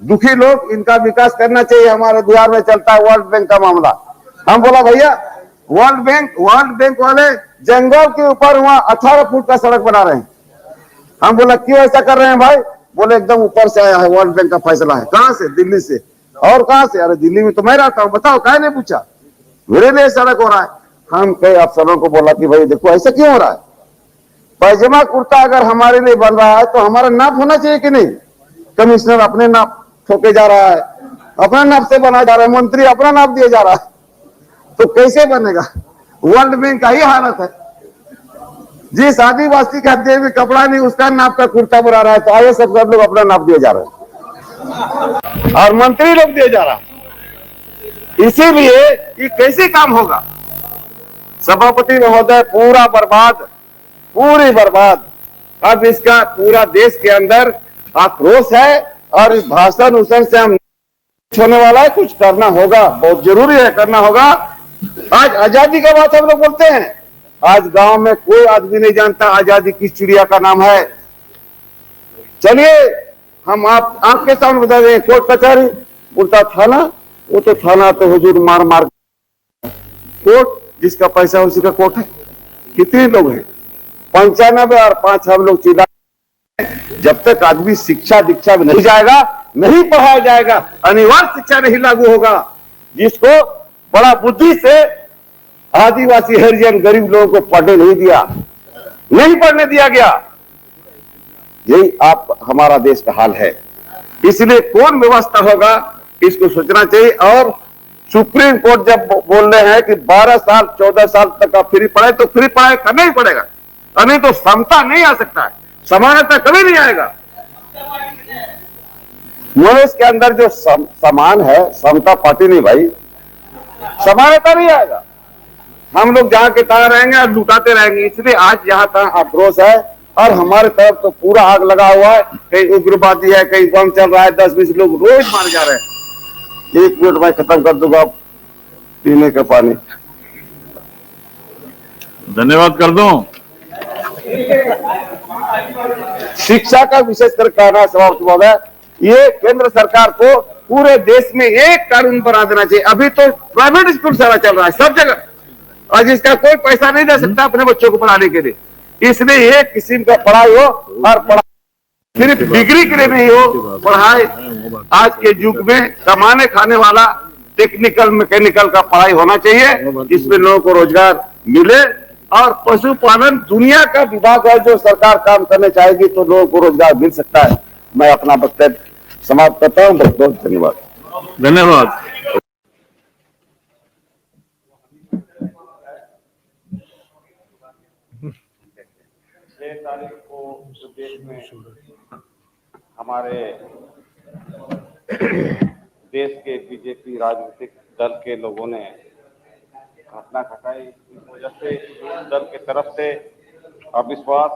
दुखी लोग, इनका विकास करना चाहिए। हमारे बिहार में चलता है वर्ल्ड बैंक का मामला। हम बोला भैया वर्ल्ड बैंक वाले जंगल के ऊपर वहां 18 फुट का सड़क बना रहे हैं। हम बोला क्यों ऐसा कर रहे हैं भाई? बोले एकदम ऊपर से आया है, वर्ल्ड बैंक का फैसला है। कहां से? दिल्ली से। और कहां से? अरे दिल्ली में तो मैं रहता हूं, बताओ काहे नहीं पूछा? मेरे लिए सड़क हो रहा है। हम कई अफसरों को बोला कि भाई देखो ऐसा क्यों हो रहा है? पैजामा कुर्ता अगर हमारे लिए बन रहा है तो हमारा नाप होना चाहिए कि नहीं? कमिश्नर अपने नाप ठोके जा रहा है, अपना नाप से बना जा रहा है, मंत्री अपना नाप दिया जा रहा है, तो कैसे बनेगा? वर्ल्ड बैंक का ही हालत है। जिस आदिवासी का जेब में कपड़ा नहीं, उसका नाप का कुर्ता बना रहा है, तो आइए सब लोग अपना नाप दिए जा रहे हैं, और मंत्री लोग दिए जा रहा है। इसीलिए ये कैसे काम होगा? सभापति महोदय, पूरा बर्बाद, पूरी बर्बाद। अब इसका पूरा देश के अंदर आक्रोश है और इस भाषण उषण से हम होने वाला है, कुछ करना होगा, बहुत जरूरी है, करना होगा। आज आजादी का बात हम लोग बोलते हैं, आज गांव में कोई आदमी नहीं जानता आजादी किस चिड़िया का नाम है। चलिए हम आपके सामने बता दें, कोर्ट कचहरी बोलता थाना, वो तो थाना तो हुजूर मार मार, कोर्ट जिसका पैसा उसी का कोर्ट है। कितने लोग हैं? 95 और 5 हम लोग चिल्ला। जब तक आदमी शिक्षा दीक्षा में नहीं जाएगा, नहीं पढ़ाया जाएगा, अनिवार्य शिक्षा नहीं लागू होगा, जिसको बड़ा बुद्धि से आदिवासी हरिजन गरीब लोगों को पढ़ने नहीं दिया, नहीं पढ़ने दिया गया। यही आप हमारा देश का हाल है। इसलिए कौन व्यवस्था होगा, इसको सोचना चाहिए। और सुप्रीम कोर्ट जब बोल रहे हैं कि 12 साल 14 साल तक आप फ्री पढ़ाए, तो फ्री पढ़ाई करना ही पड़ेगा, नहीं तो समता नहीं आ सकता है, समानता कभी नहीं आएगा। मनुष्य के अंदर जो समान है, समता पार्टी नहीं भाई, समानता नहीं आएगा। हम लोग जहां के तहां रहेंगे और लुटाते रहेंगे। इसलिए आज जहां तहां आक्रोश है और हमारे तरफ तो पूरा आग लगा हुआ है, कहीं उग्रवादी है, कहीं बम चल रहा है, 10-20 लोग रोज मारे जा रहे हैं। 1 मिनट में खत्म कर दूंगा पीने का पानी। धन्यवाद कर दूं। शिक्षा का विशेषकर कहना सभापति महोदय, ये केंद्र सरकार को पूरे देश में एक कानून बना देना चाहिए। अभी तो प्राइवेट स्कूल सारा चल रहा है सब जगह, और जिसका कोई पैसा नहीं दे सकता अपने बच्चों को पढ़ाने के लिए। इसलिए एक किस्म का पढ़ाई हो, और पढ़ाई सिर्फ डिग्री के लिए नहीं हो, पढ़ाई आज के युग में कमाने खाने वाला टेक्निकल मैकेनिकल का पढ़ाई होना चाहिए, जिसमें लोगों को रोजगार मिले। और पशुपालन दुनिया का विभाग है, जो सरकार काम करने चाहेगी तो लोगों को रोजगार मिल सकता है। मैं अपना वक्तव्य समाप्त करता हूँ। बहुत बहुत धन्यवाद। धन्यवाद। 6 तारीख को जो देश में हमारे देश के बीजेपी राजनीतिक दल के लोगों ने घटना घटाई, इस वजह से दल के तरफ से अविश्वास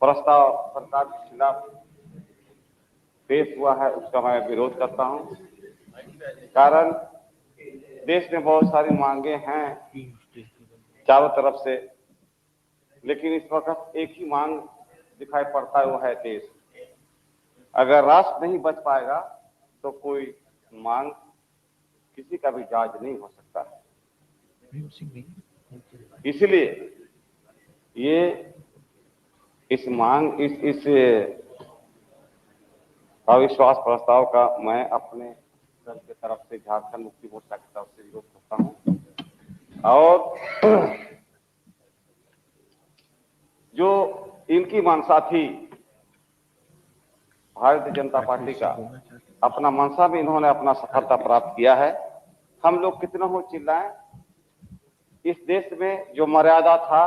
प्रस्ताव सरकार के खिलाफ पेश हुआ है, उसका मैं विरोध करता हूं। कारण देश में बहुत सारी मांगे हैं चारों तरफ से, लेकिन इस वक्त एक ही मांग दिखाई पड़ता है, वो है देश। अगर राष्ट्र नहीं बच पाएगा तो कोई मांग किसी का भी जायज नहीं हो सकता। इसलिए ये इस मांग इस अविश्वास प्रस्ताव का मैं अपने दल के तरफ से, झारखंड मुक्ति मोर्चा की तरफ से विरोध करता हूं। और जो इनकी मंशा थी भारतीय जनता पार्टी का, अपना मंशा में इन्होंने अपना सफलता प्राप्त किया है। हम लोग कितना हो चिल्लाएं, इस देश में जो मर्यादा था,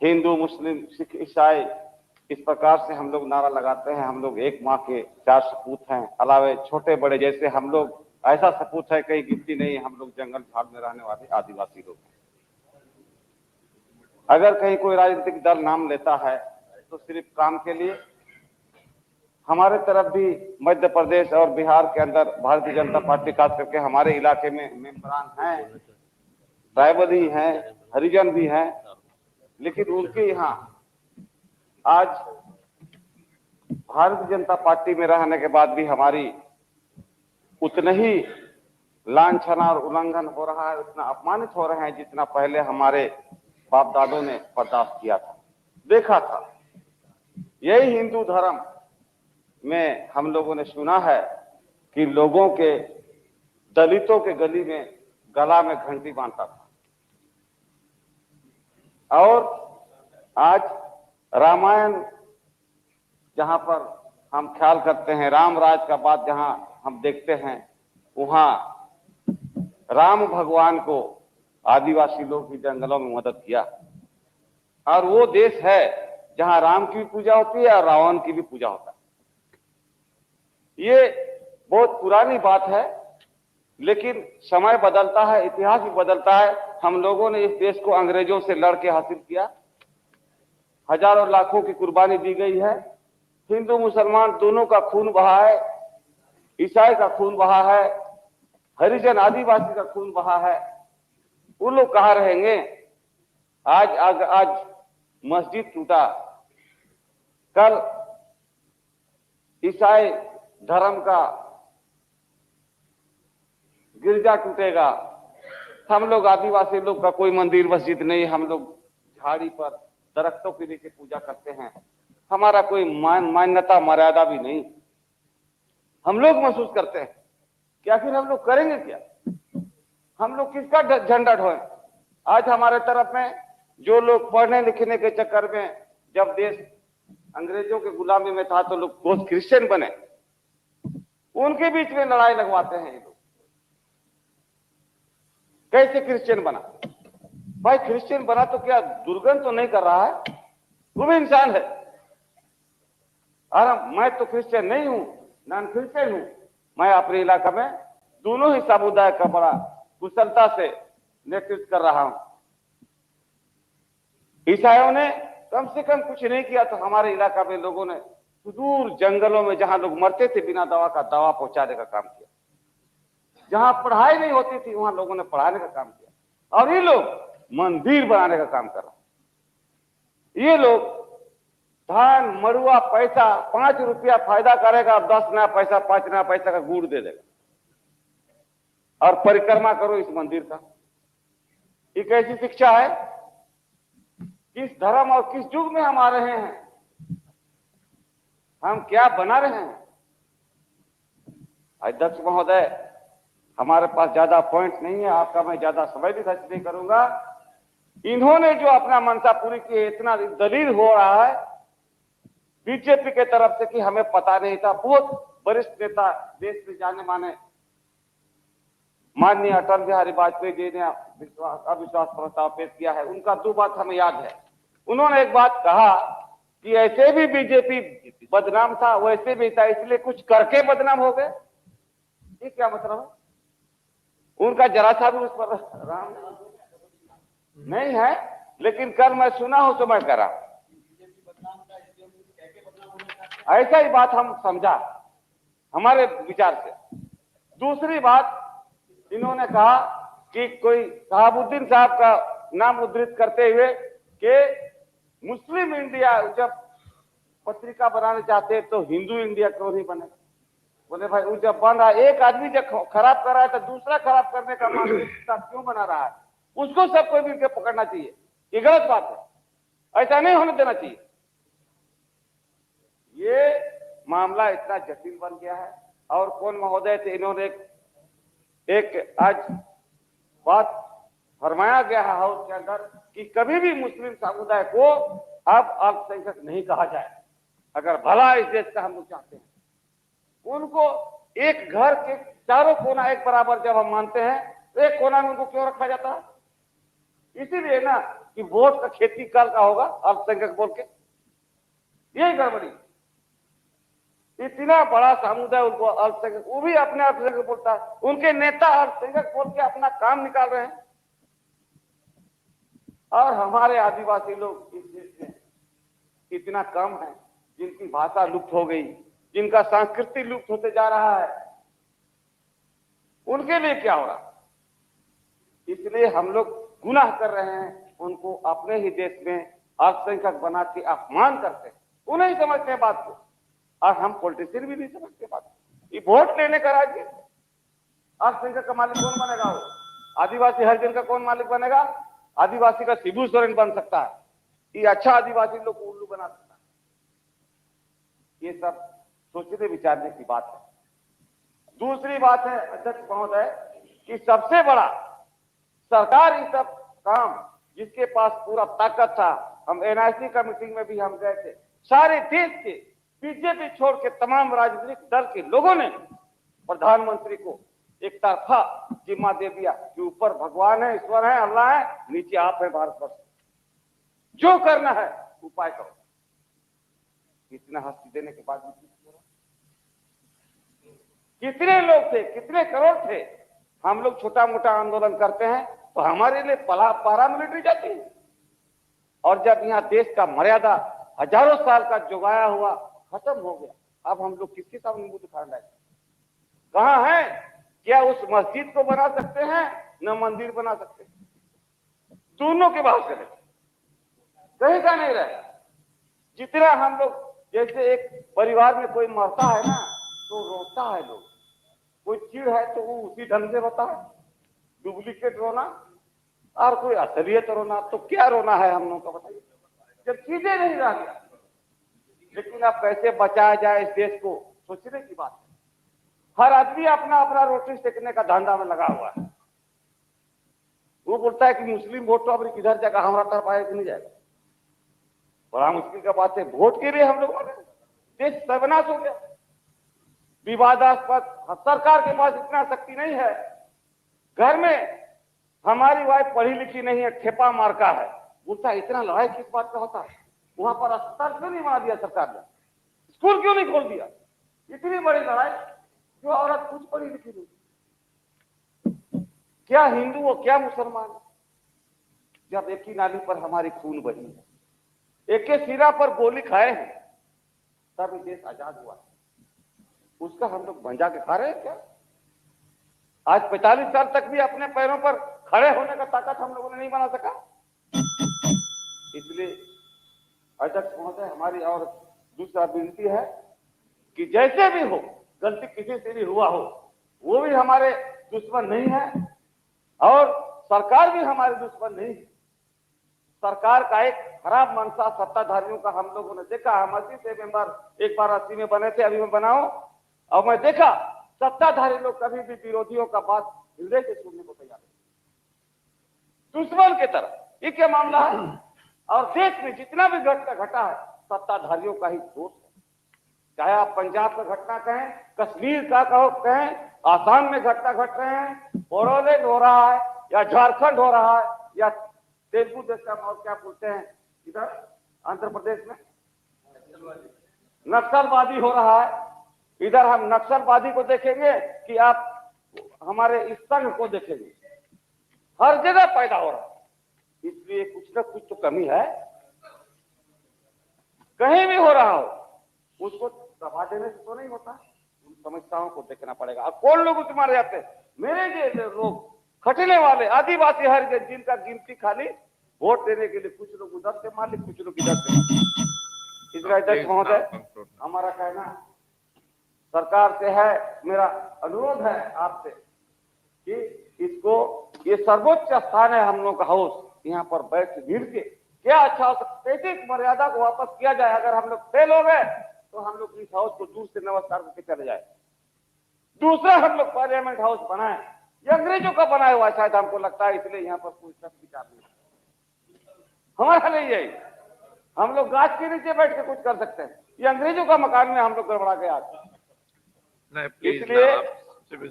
हिंदू मुस्लिम सिख ईसाई, इस प्रकार से हम लोग नारा लगाते हैं, हम लोग एक माँ के 4 सपूत हैं, अलावे छोटे बड़े जैसे हम लोग ऐसा सपूत है कहीं गिनती नहीं, हम लोग जंगल झाड़ में रहने वाले आदिवासी लोग हैं। अगर कहीं कोई राजनीतिक दल नाम लेता है तो सिर्फ काम के लिए। हमारे तरफ भी मध्य प्रदेश और बिहार के अंदर भारतीय जनता पार्टी, खास करके हमारे इलाके में मेंबरान हैं, ट्राइबली हैं, हरिजन भी हैं, लेकिन उनके यहाँ आज भारतीय जनता पार्टी में रहने के बाद भी हमारी उतना ही लांछना और उल्लंघन हो रहा है, उतना अपमानित हो रहे हैं जितना पहले हमारे बाप दादों ने बर्दाश्त किया था, देखा था। यही हिंदू धर्म में हम लोगों ने सुना है कि लोगों के, दलितों के गली में गला में घंटी बांधता था। और आज रामायण जहां पर हम ख्याल करते हैं, राम राज का बात जहां हम देखते हैं, वहां राम भगवान को आदिवासी लोग भी जंगलों में मदद किया। और वो देश है जहां राम की भी पूजा होती है और रावण की भी पूजा होता है। ये बहुत पुरानी बात है, लेकिन समय बदलता है, इतिहास भी बदलता है। हम लोगों ने इस देश को अंग्रेजों से लड़के हासिल किया, हजारों लाखों की कुर्बानी दी गई है। हिंदू मुसलमान दोनों का खून बहा है, ईसाई का खून बहा है, हरिजन आदिवासी का खून बहा है। वो लोग कहाँ रहेंगे? आज मस्जिद टूटा, कल ईसाई धर्म का गिरजा टूटेगा। हम लोग आदिवासी लोग का कोई मंदिर मस्जिद नहीं, हम लोग झाड़ी पर दरख्तों के नीचे पूजा करते हैं। हमारा कोई मान्यता मर्यादा भी नहीं। हम लोग महसूस करते हैं कि आखिर हम लोग करेंगे क्या? हम लोग किसका झंडा ढोएं? आज हमारे तरफ में जो लोग पढ़ने लिखने के चक्कर में, जब देश अंग्रेजों के गुलामी में था तो लोग बहुत क्रिश्चियन बने, उनके बीच में लड़ाई लगवाते हैं ये लोग। कैसे क्रिश्चियन बना? भाई क्रिश्चियन बना तो क्या दुर्गंध तो नहीं कर रहा है? वो भी इंसान है। अरे मैं तो क्रिश्चियन नहीं हूं, नॉन क्रिश्चियन हूं। मैं अपने इलाका में दोनों ही समुदाय का बड़ा कुशलता से नेतृत्व कर रहा हूं। ईसाइयों ने कम से कम कुछ नहीं किया तो हमारे इलाका में लोगों ने सुदूर जंगलों में जहां लोग मरते थे बिना दवा का, दवा पहुंचाने का काम किया। जहां पढ़ाई नहीं होती थी वहां लोगों ने पढ़ाने का काम किया। और ये लोग मंदिर बनाने का काम कर रहे हैं। ये लोग धान मरुआ पैसा 5 रुपया फायदा करेगा, 10 नया पैसा 5 नया पैसा का गुड़ दे देगा और परिक्रमा करो इस मंदिर का। ये कैसी शिक्षा है? किस धर्म और किस युग में हम आ रहे हैं? हम क्या बना रहे हैं? अध्यक्ष महोदय, हमारे पास ज्यादा पॉइंट नहीं है, आपका मैं ज्यादा समय भी खर्च नहीं करूंगा। इन्होंने जो अपना मनसा पूरी की, इतना दलील हो रहा है बीजेपी के तरफ से कि हमें पता नहीं था। बहुत वरिष्ठ नेता, देश में जाने माने माननीय अटल बिहारी वाजपेयी जी ने अविश्वास प्रस्ताव पेश किया है। उनका 2 बात हमें याद है। उन्होंने एक बात कहा कि ऐसे भी बीजेपी बदनाम था, वैसे भी था, इसलिए कुछ करके बदनाम हो गए। ये क्या मतलब है? उनका जरा सा भी उस पर राम नहीं है, लेकिन कल मैं सुना हूं तो मैं कह रहा हूं, ऐसा ही बात हम समझा हमारे विचार से। दूसरी बात, इन्होंने कहा कि कोई शहाबुद्दीन साहब का नाम उद्धृत करते हुए कि मुस्लिम इंडिया जब पत्रिका बनाने चाहते तो हिंदू इंडिया क्यों नहीं बने? बोले भाई वो जब बन रहा है, एक आदमी जब खराब कर रहा है तो दूसरा खराब करने का मानसिकता क्यों बना रहा है? उसको सबको मिलकर पकड़ना चाहिए। ये गलत बात है, ऐसा नहीं होने देना चाहिए। ये मामला इतना जटिल बन गया है। और कौन महोदय थे, इन्होंने एक आज बात फरमाया गया है हाउस के अंदर कि कभी भी मुस्लिम समुदाय को अब अल्पसंख्यक नहीं कहा जाए। अगर भला इस देश का हम लोग चाहते हैं, उनको एक घर के चारों कोना एक बराबर जब हम मानते हैं तो एक कोना में उनको क्यों रखा जाता है? इसीलिए ना कि वोट का खेती कल का होगा अल्पसंख्यक बोल के, यही गड़बड़ी। इतना बड़ा समुदाय उनको अल्पसंख्यक, वो भी अपने अल्पसंख्यक बोलता है, उनके नेता अल्पसंख्यक बोल के अपना काम निकाल रहे हैं। और हमारे आदिवासी लोग इस देश में इतना कम है जिनकी भाषा लुप्त हो गई, जिनका संस्कृति लुप्त होते जा रहा है, उनके लिए क्या हो रहा? इसलिए हम लोग गुनाह कर रहे हैं, उनको अपने ही देश में अल्पसंख्यक बना के अपमान करते हैं। वो नहीं समझते हैं बात को, और हम पॉलिटिशियन भी नहीं समझते बात को। ये वोट लेने का राज्य, अल्पसंख्यक का मालिक कौन बनेगा? वो आदिवासी हरिजन का कौन मालिक बनेगा? आदिवासी का शिबू सोरेन बन सकता है। ये अच्छा आदिवासी लोग को उल्लू बना सकता है। ये सब सोचने विचारने की बात है। दूसरी बात है अध्यक्ष महोदय कि सबसे बड़ा सरकार ये सब काम जिसके पास पूरा ताकत था, हम एनआईसी का मीटिंग में भी हम गए थे, सारे देश के बीजेपी छोड़ के तमाम राजनीतिक दल के लोगों ने प्रधानमंत्री को एक तरफा जिम्मा दे दिया कि ऊपर भगवान है, ईश्वर है, अल्लाह है, नीचे आप है भारतवर्ष, जो करना है उपाय करो। इतना हस्ती देने के बाद भी कितने लोग थे, कितने करोड़ थे। हम लोग छोटा मोटा आंदोलन करते हैं तो हमारे लिए पैरामिलिट्री जाती है, और जब यहाँ देश का मर्यादा हजारों साल का जुगाया हुआ खत्म हो गया, अब हम लोग किसके सामने मुंह दिखाना है? कहाँ है? क्या उस मस्जिद को बना सकते हैं, न मंदिर बना सकते हैं? दोनों के बात करें, कहीं का नहीं रहे। जितना हम लोग, जैसे एक परिवार में कोई मरता है ना तो रोता है लोग, कोई चीड़ है तो वो उसी ढंग से रोता है, डुप्लीकेट रोना, और कोई असलियत रोना। तो क्या रोना है हम लोगों का बताइए, जब चीजें नहीं रह गया। लेकिन अब कैसे बचाया जाए इस देश को, सोचने की बात है। हर आदमी अपना अपना रोटी सेकने का धंधा में लगा हुआ है। वो बोलता है कि मुस्लिम वोट तो अब किधर जाएगा, हमारा तरफ आएगा कि नहीं जाएगा। बड़ा मुश्किल का बात है, वोट के लिए हम लोग देश सर्वनाश हो गया, विवादास्पद। सरकार के पास इतना शक्ति नहीं है। घर में हमारी वाइफ पढ़ी लिखी नहीं है, ठेपा मारका है, बोलता है इतना लड़ाई किस बात का होता है? वहां पर अस्पताल क्यों नहीं बना दिया सरकार ने? स्कूल क्यों नहीं खोल दिया? इतनी बड़ी लड़ाई, जो औरत कुछ पढ़ी लिखी नहीं, क्या हिंदू हो क्या मुसलमान। जब एक ही नाली पर हमारी खून बही है, एक के सिरा पर गोली खाए हैं, तब ये देश आजाद हुआ। उसका हम लोग भंजा के खा रहे हैं क्या? आज 45 साल तक भी अपने पैरों पर खड़े होने का ताकत हम लोगों ने नहीं बना सका। इसलिए अध्यक्ष महोदय, हमारी और दूसरा विनती है कि जैसे भी हो, गलती किसी से भी हुआ हो, वो भी हमारे दुश्मन नहीं है और सरकार भी हमारे दुश्मन नहीं है। सरकार का एक खराब मंशा सत्ताधारियों का हम लोगों ने देखा। हम 80 से मेंबर एक बार 80 में बने थे, अभी मैं बनाऊं, और मैं देखा सत्ताधारी लोग कभी भी विरोधियों का बात हृदय से सुनने को तैयार नहीं, दुश्मन की तरह। ये क्या मामला है? और देश में जितना भी घटना घटा है, सत्ताधारियों का ही दोष है। चाहे आप पंजाब का घटना कहें, कश्मीर का कहें, आसाम में घटना घट रहे हैं, बोडोलैंड हो रहा है, या झारखंड हो रहा है, या तेलुगु देश का और क्या बोलते हैं इधर आंध्र प्रदेश में नक्सलवादी हो रहा है। इधर हम नक्सलवादी को देखेंगे कि आप हमारे इस संघ को देखेंगे, हर जगह पैदा हो रहा है। इसलिए कुछ न कुछ तो कमी है, कहीं भी हो रहा हो उसको दबा देने से तो नहीं होता। उन समस्याओं को देखना पड़ेगा। अब कौन लोग उससे मारे जाते हैं? मेरे जैसे लोग, खटने वाले आदिवासी हरिजन, जिनका गिनती खाली वोट देने के लिए कुछ लोग उधर से मालिक, कुछ लोग इधर से मालिक। इसलिए अध्यक्ष महोदय, हमारा कहना सरकार से है, मेरा अनुरोध है आपसे कि इसको, ये सर्वोच्च स्थान है हम लोग का हाउस, यहाँ पर बैठ भीड़ के क्या अच्छा हो सकता है। एक मर्यादा को वापस किया जाए। अगर हम लोग फेल हो गए तो हम लोग इस हाउस को दूर से नमस्कार करके चले जाए। दूसरा हम लोग पार्लियामेंट हाउस बनाए, ये अंग्रेजों का बनाया हुआ शायद हमको लगता है, इसलिए यहाँ पर कोई सब विचार नहीं हमारा नहीं है। हम लोग गाछ के नीचे बैठ के कुछ कर सकते हैं, ये अंग्रेजों का मकान में हम लोग गड़बड़ा गया। इसलिए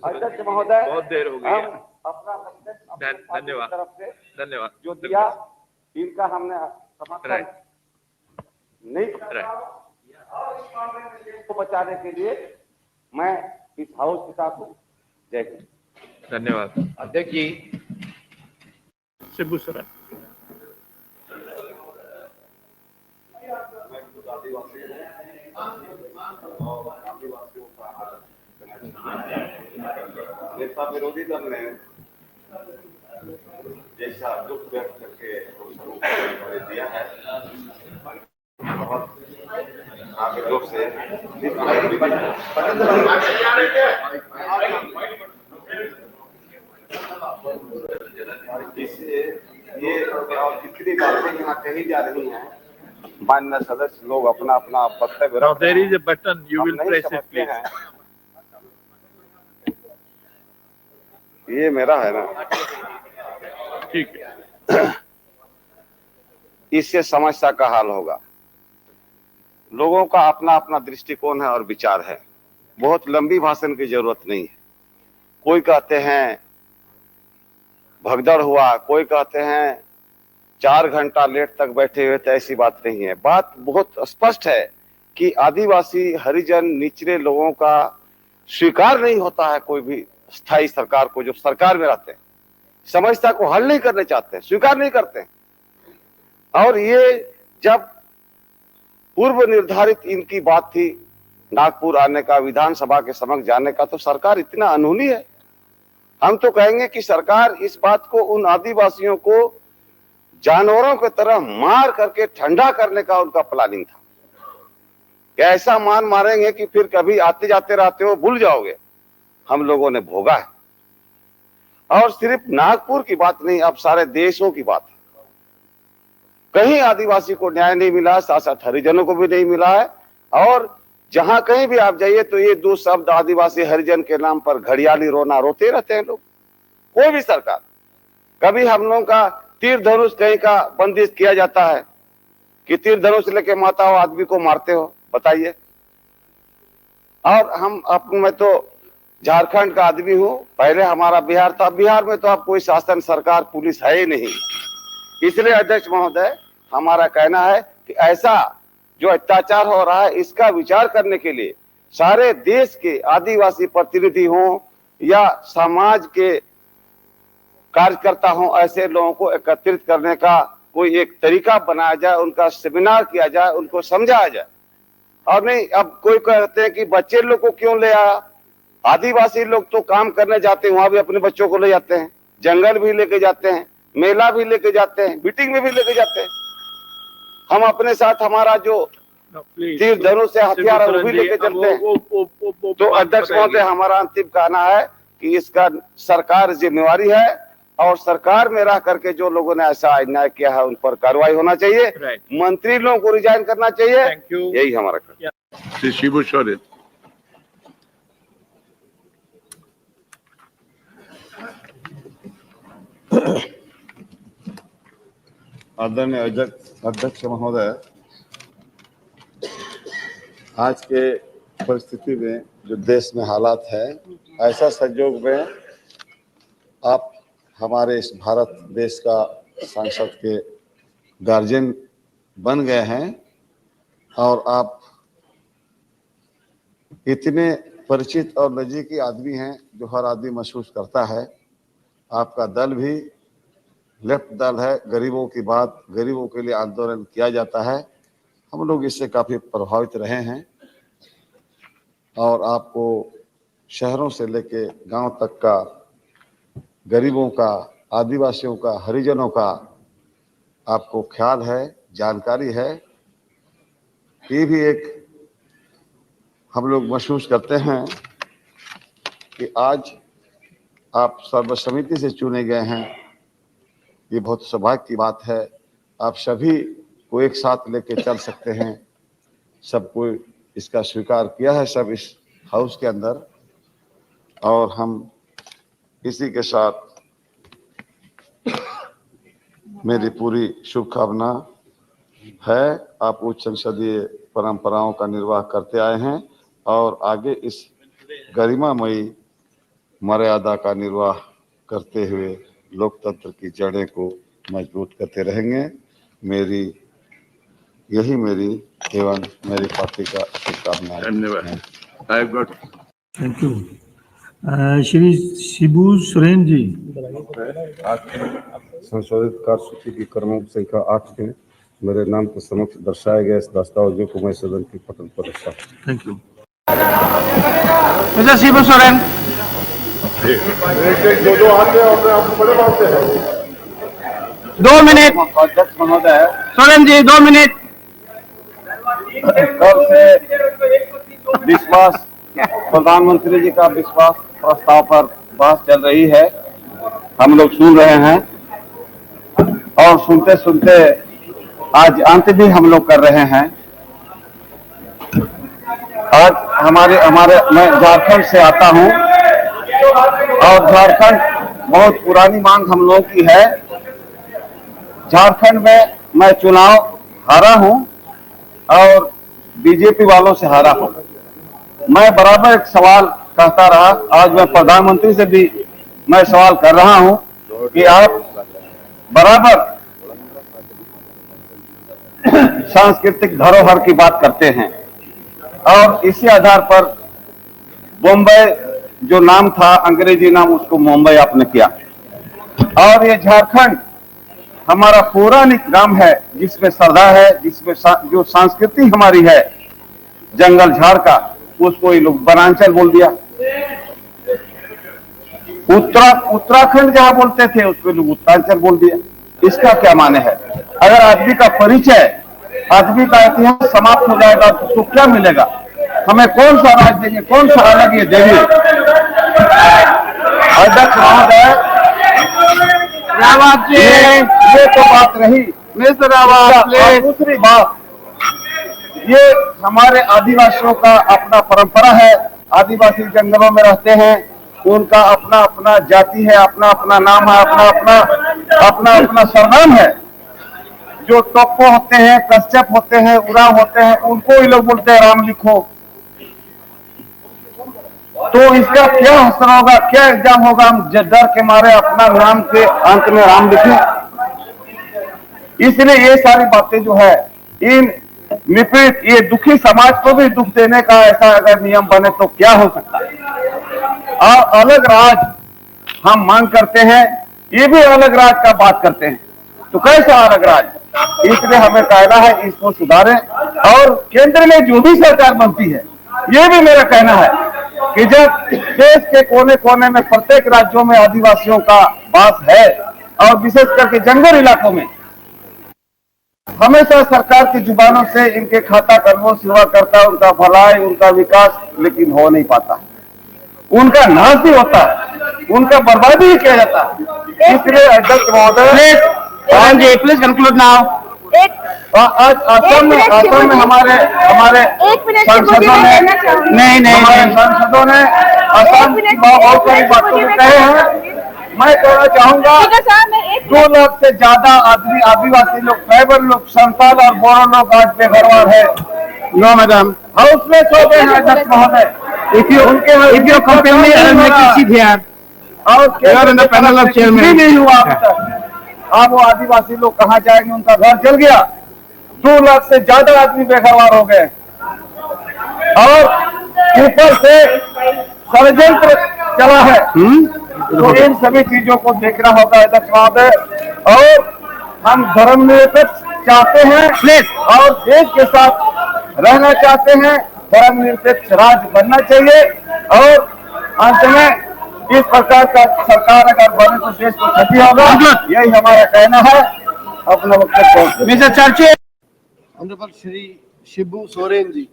अध्यक्ष महोदय, बहुत देर हो गई है। अपना धन्यवाद, तरफ से धन्यवाद जो दिया, इनका हमने समर्थन नहीं किया, और इस मामले में देश को बचाने के लिए मैं इस हाउस के साथ हूँ। जय हिंद। धन्यवाद अध्यक्ष जी। शिबू सोरेन। नेता विरोधी दल ने जैसा दुख व्यक्त करके दिया है, बहुत आगे रूप से इससे ये और कितनी बातें यहाँ कही जा रही हैं, माननीय सदस्य लोग अपना अपना वक्तव्य Now there is a button, you will press it please. ये मेरा है ना, ठीक है। इससे समस्या का हाल होगा। लोगों का अपना अपना दृष्टिकोण है और विचार है। बहुत लंबी भाषण की जरूरत नहीं है। कोई कहते हैं भगदड़ हुआ, कोई कहते हैं 4 घंटा लेट तक बैठे हुए थे, ऐसी बात नहीं है। बात बहुत स्पष्ट है कि आदिवासी हरिजन निचले लोगों का स्वीकार नहीं होता है कोई भी स्थायी सरकार को, जो सरकार में रहते हैं समस्या को हल नहीं करने चाहते हैं, स्वीकार नहीं करते हैं। और ये जब पूर्व निर्धारित इनकी बात थी नागपुर आने का, विधानसभा के समक्ष जाने का, तो सरकार इतना अनहोनी है। हम तो कहेंगे कि सरकार इस बात को उन आदिवासियों को जानवरों की तरह मार करके ठंडा करने का उनका प्लानिंग था कि ऐसा मारेंगे कि फिर कभी आते जाते रहते हो भूल जाओगे। हम लोगों ने भोगा है। और सिर्फ नागपुर की बात नहीं, अब सारे देशों की बात है। कहीं आदिवासी को न्याय नहीं मिला, साथ साथ हरिजनों को भी नहीं मिला है। और जहां कहीं भी आप जाइए तो ये दो शब्द आदिवासी हरिजन के नाम पर घड़ियाली रोना रोते रहते हैं लोग। कोई भी सरकार, कभी हम लोगों का तीर धनुष कहीं का बंदिश किया जाता है कि तीर धनुष लेके माता हो आदमी को मारते हो, बताइए। और मैं तो झारखंड का आदमी हूं, पहले हमारा बिहार था। बिहार में तो अब कोई शासन, सरकार, पुलिस है ही नहीं। इसलिए अध्यक्ष महोदय, हमारा कहना है कि ऐसा जो अत्याचार हो रहा है इसका विचार करने के लिए सारे देश के आदिवासी प्रतिनिधि हों या समाज के कार्यकर्ता हों, ऐसे लोगों को एकत्रित करने का कोई एक तरीका बनाया जाए, उनका सेमिनार किया जाए, उनको समझाया जाए। और नहीं, अब कोई कहते हैं कि बच्चे लोग को क्यों ले आया। आदिवासी लोग तो काम करने जाते हैं, वहां भी अपने बच्चों को ले जाते हैं, जंगल भी लेके जाते हैं, मेला भी लेके जाते हैं, मीटिंग में भी लेके जाते हैं। हम अपने साथ हमारा जो तीर धनुष से हथियार है वो भी लेके चलते हैं। तो अध्यक्ष महोदय, हमारा अंतिम कहना है कि इसका सरकार जिम्मेवारी है और सरकार में रह करके जो लोगों ने ऐसा अन्याय किया है उन पर कार्रवाई होना चाहिए। मंत्री लोगों को रिजाइन करना चाहिए। यही हमारा कहना। श्री शिबू सोरेन। आदरणीय अध्यक्ष महोदय, आज के परिस्थिति में जो देश में हालात है, ऐसा संजोग में आप हमारे इस भारत देश का संसद के गार्जियन बन गए हैं और आप इतने परिचित और नजीकी आदमी हैं जो हर आदमी महसूस करता है। आपका दल भी लेफ्ट दल है, गरीबों की बात, गरीबों के लिए आंदोलन किया जाता है। हम लोग इससे काफ़ी प्रभावित रहे हैं और आपको शहरों से लेके गांव तक का, गरीबों का, आदिवासियों का, हरिजनों का आपको ख्याल है, जानकारी है। ये भी एक हम लोग महसूस करते हैं कि आज आप सर्वसम्मति से चुने गए हैं। ये बहुत सौभाग्य की बात है। आप सभी को एक साथ लेके चल सकते हैं। सबको इसका स्वीकार किया है, सब इस हाउस के अंदर। और हम इसी के साथ मेरी पूरी शुभकामना है। आप उच्च संसदीय परंपराओं का निर्वाह करते आए हैं और आगे इस गरिमामयी मर्यादा का निर्वाह करते हुए लोकतंत्र की जड़ें को मजबूत करते रहेंगे। यही मेरी एवं मेरी पार्टी का शुभकामनाएं। धन्यवाद। Thank you. श्री शिबू सोरेन जी। संशोधित कार्यसूची की क्रमांक संख्या 8 में मेरे नाम के समक्ष दर्शाए गए इस दस्तावेजों को मैं सदन के पटल पर रखता हूं। Thank you. Mister Shibu Soren. दो आते हैं आपको बड़े बातें हैं। 2 मिनट। अध्यक्ष महोदय, सोरेन जी 2 मिनट। कल से विश्वास, प्रधानमंत्री जी का विश्वास प्रस्ताव पर बहस चल रही है। हम लोग सुन रहे हैं और सुनते सुनते आज अंत भी हम लोग कर रहे हैं। आज मैं झारखंड से आता हूं और झारखंड बहुत पुरानी मांग हम लोगों की है। झारखंड में मैं चुनाव हारा हूं और बीजेपी वालों से हारा हूं। मैं बराबर एक सवाल कहता रहा, आज मैं प्रधानमंत्री से भी मैं सवाल कर रहा हूं कि आप बराबर सांस्कृतिक धरोहर की बात करते हैं और इसी आधार पर बॉम्बे जो नाम था अंग्रेजी नाम, उसको मुंबई आपने किया। और ये झारखंड हमारा पौराणिक नाम है, जिसमें श्रद्धा है, जिसमें जो संस्कृति हमारी है जंगल झाड़ का, उसको ये लोग वनांचल बोल दिया। उत्तराखंड जहां बोलते थे उसको लोग उत्तरांचल बोल दिया। इसका क्या माने है? अगर आदमी का परिचय, आदमी का इतिहास समाप्त हो जाएगा तो उसको क्या मिलेगा? हमें कौन सा राज देंगे, कौन सा अलग ये देंगे? अध्यक्ष महोदय, ये तो बात रही। दूसरी बात, ये हमारे आदिवासियों का अपना परंपरा है। आदिवासी जंगलों में रहते हैं, उनका अपना अपना जाति है, अपना अपना नाम है, अपना अपना सरनाम है। जो टोप्पो होते हैं, कश्यप होते हैं, उरांव होते हैं, उनको ये लोग बोलते हैं राम लिखो। तो इसका क्या असर होगा, क्या एग्जाम होगा? हम डर के मारे अपना नाम के अंत में राम लिखें। इसलिए ये सारी बातें जो है, इन विपरीत, ये दुखी समाज को भी दुख देने का ऐसा अगर नियम बने तो क्या हो सकता है? और अलग राज हम मांग करते हैं, ये भी अलग राज का बात करते हैं, तो कैसा अलग राज? इसलिए हमें कहना है इसको सुधारें। और केंद्र में जो भी सरकार बनती है, ये भी मेरा कहना है कि जब देश के कोने कोने में प्रत्येक राज्यों में आदिवासियों का वास है, और विशेष करके जंगल इलाकों में, हमेशा सरकार की जुबानों से इनके खाता कर्मों सेवा करता, उनका भलाई, उनका विकास, लेकिन हो नहीं पाता। उनका नाश भी होता है, उनका बर्बादी भी किया जाता है। इसलिए अध्यक्ष महोदय, प्लीज कंक्लूड नाउ। आज असम में हमारे सांसदों ने असम की बहुत सारी बातों को कहे हैं। मैं कहना चाहूंगा, 2 लाख से ज्यादा आदमी, आदिवासी लोग, ट्राइबल लोग, संताल और बोरो लोग आज बेघरवार है। नो मैडम, हाउस में सो गए हैं अध्यक्ष महोदय। if your company will make a seat here, और you are in the panel of chairman. नहीं हुआ अभी तक। अब वो आदिवासी लोग कहाँ जाएंगे? उनका घर जल गया। 2 लाख से ज्यादा आदमी बेघरवार हो गए, और ऊपर से षड्यंत्र चला है। तो इन सभी चीजों को देखना होगा अध्यक्ष महोदय। और हम धर्मनिरपेक्ष चाहते हैं और देश के साथ रहना चाहते हैं। धर्मनिरपेक्ष राज्य बनना चाहिए, और अंत में इस प्रकार का सरकार अगर बने तो देश को क्षति होगा। यही हमारा कहना है। अपना वक्तव्य मिस्टर चर्चे। ऑनरेबल श्री शिबू सोरेन जी।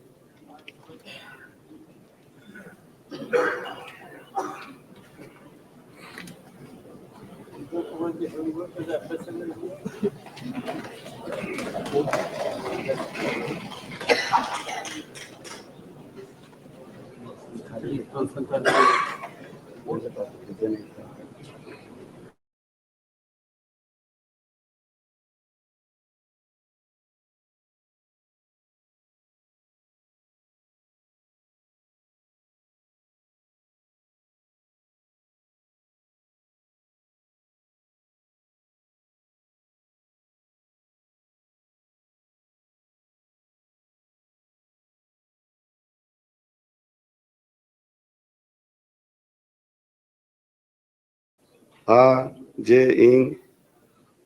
जे ᱤᱧ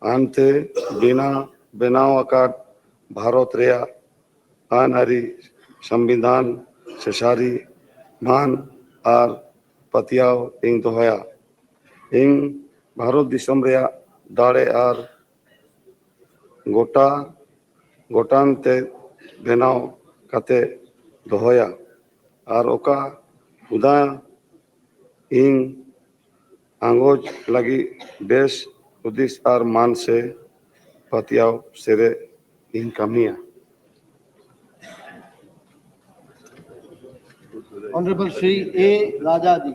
ᱟᱱᱛᱮ ᱵᱮᱱᱟᱣ ᱟᱠᱟᱫ ᱵᱷᱟᱨᱚᱛ ᱨᱮᱭᱟᱜ ᱟᱹᱱ ᱟᱹᱨᱤ ᱥᱚᱝᱵᱤᱫᱷᱟᱱ ᱥᱮᱥᱟᱨᱤ ᱢᱟᱹᱱ ᱟᱨ ᱯᱟᱹᱛᱭᱟᱹᱣ ᱤᱧ ᱫᱚᱦᱚᱭᱟ। ᱤᱧ ᱵᱷᱟᱨᱚᱛ ᱫᱤᱥᱚᱢ ᱨᱮᱭᱟᱜ ᱫᱟᱲᱮ ᱟᱨ ᱜᱚᱴᱟᱱ ᱛᱮ ᱵᱮᱱᱟᱣ ᱠᱟᱛᱮ ᱫᱚᱦᱚᱭᱟ, ᱟᱨ ᱚᱠᱟ ᱦᱩᱫᱟᱹ ᱤᱧ आंगोज लगी बेस उदिस और मान से पतियाव सेरे इन कमिया। ऑनरेबल श्री ए राजा जी।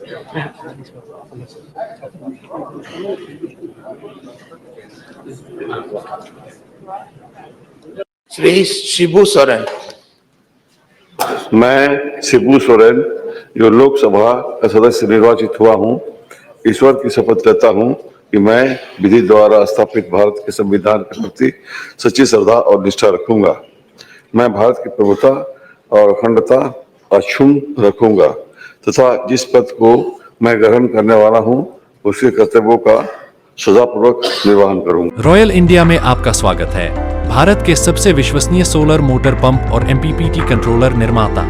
श्री शिबू सोरेन। मैं शिबू सोरेन जो लोकसभा का सदस्य निर्वाचित हुआ हूं, ईश्वर की शपथ लेता हूं कि मैं विधि द्वारा स्थापित भारत के संविधान के प्रति सच्ची श्रद्धा और निष्ठा रखूंगा। मैं भारत की प्रभुता और अखंडता अक्षुण्ण रखूंगा तथा जिस पद को मैं ग्रहण करने वाला हूं उसके कर्तव्यों का सदापूर्वक निर्वहन करूंगा। रॉयल इंडिया में आपका स्वागत है। भारत के सबसे विश्वसनीय सोलर मोटर पंप और MPPT कंट्रोलर निर्माता।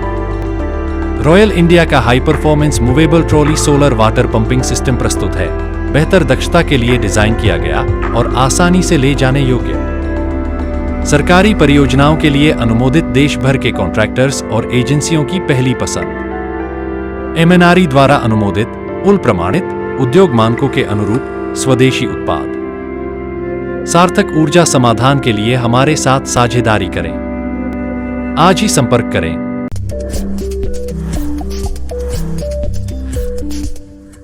रॉयल इंडिया का high performance movable trolley solar water pumping system प्रस्तुत है। बेहतर दक्षता के लिए डिजाइन किया गया और आसानी से ले जाने योग्य। सरकारी परियोजनाओं के लिए अनुमोदित देश भर के कॉन्ट्रैक्टर्स और एजेंसियों की पहली पसंद। MNRE द्वारा अनुमोदित, उल प्रमाणित, उद्योग मानकों के अनुरूप स्वदेशी उत्पाद। सार्थक ऊर्जा समाधान के लिए हमारे साथ साझेदारी करें। आज ही संपर्क करें।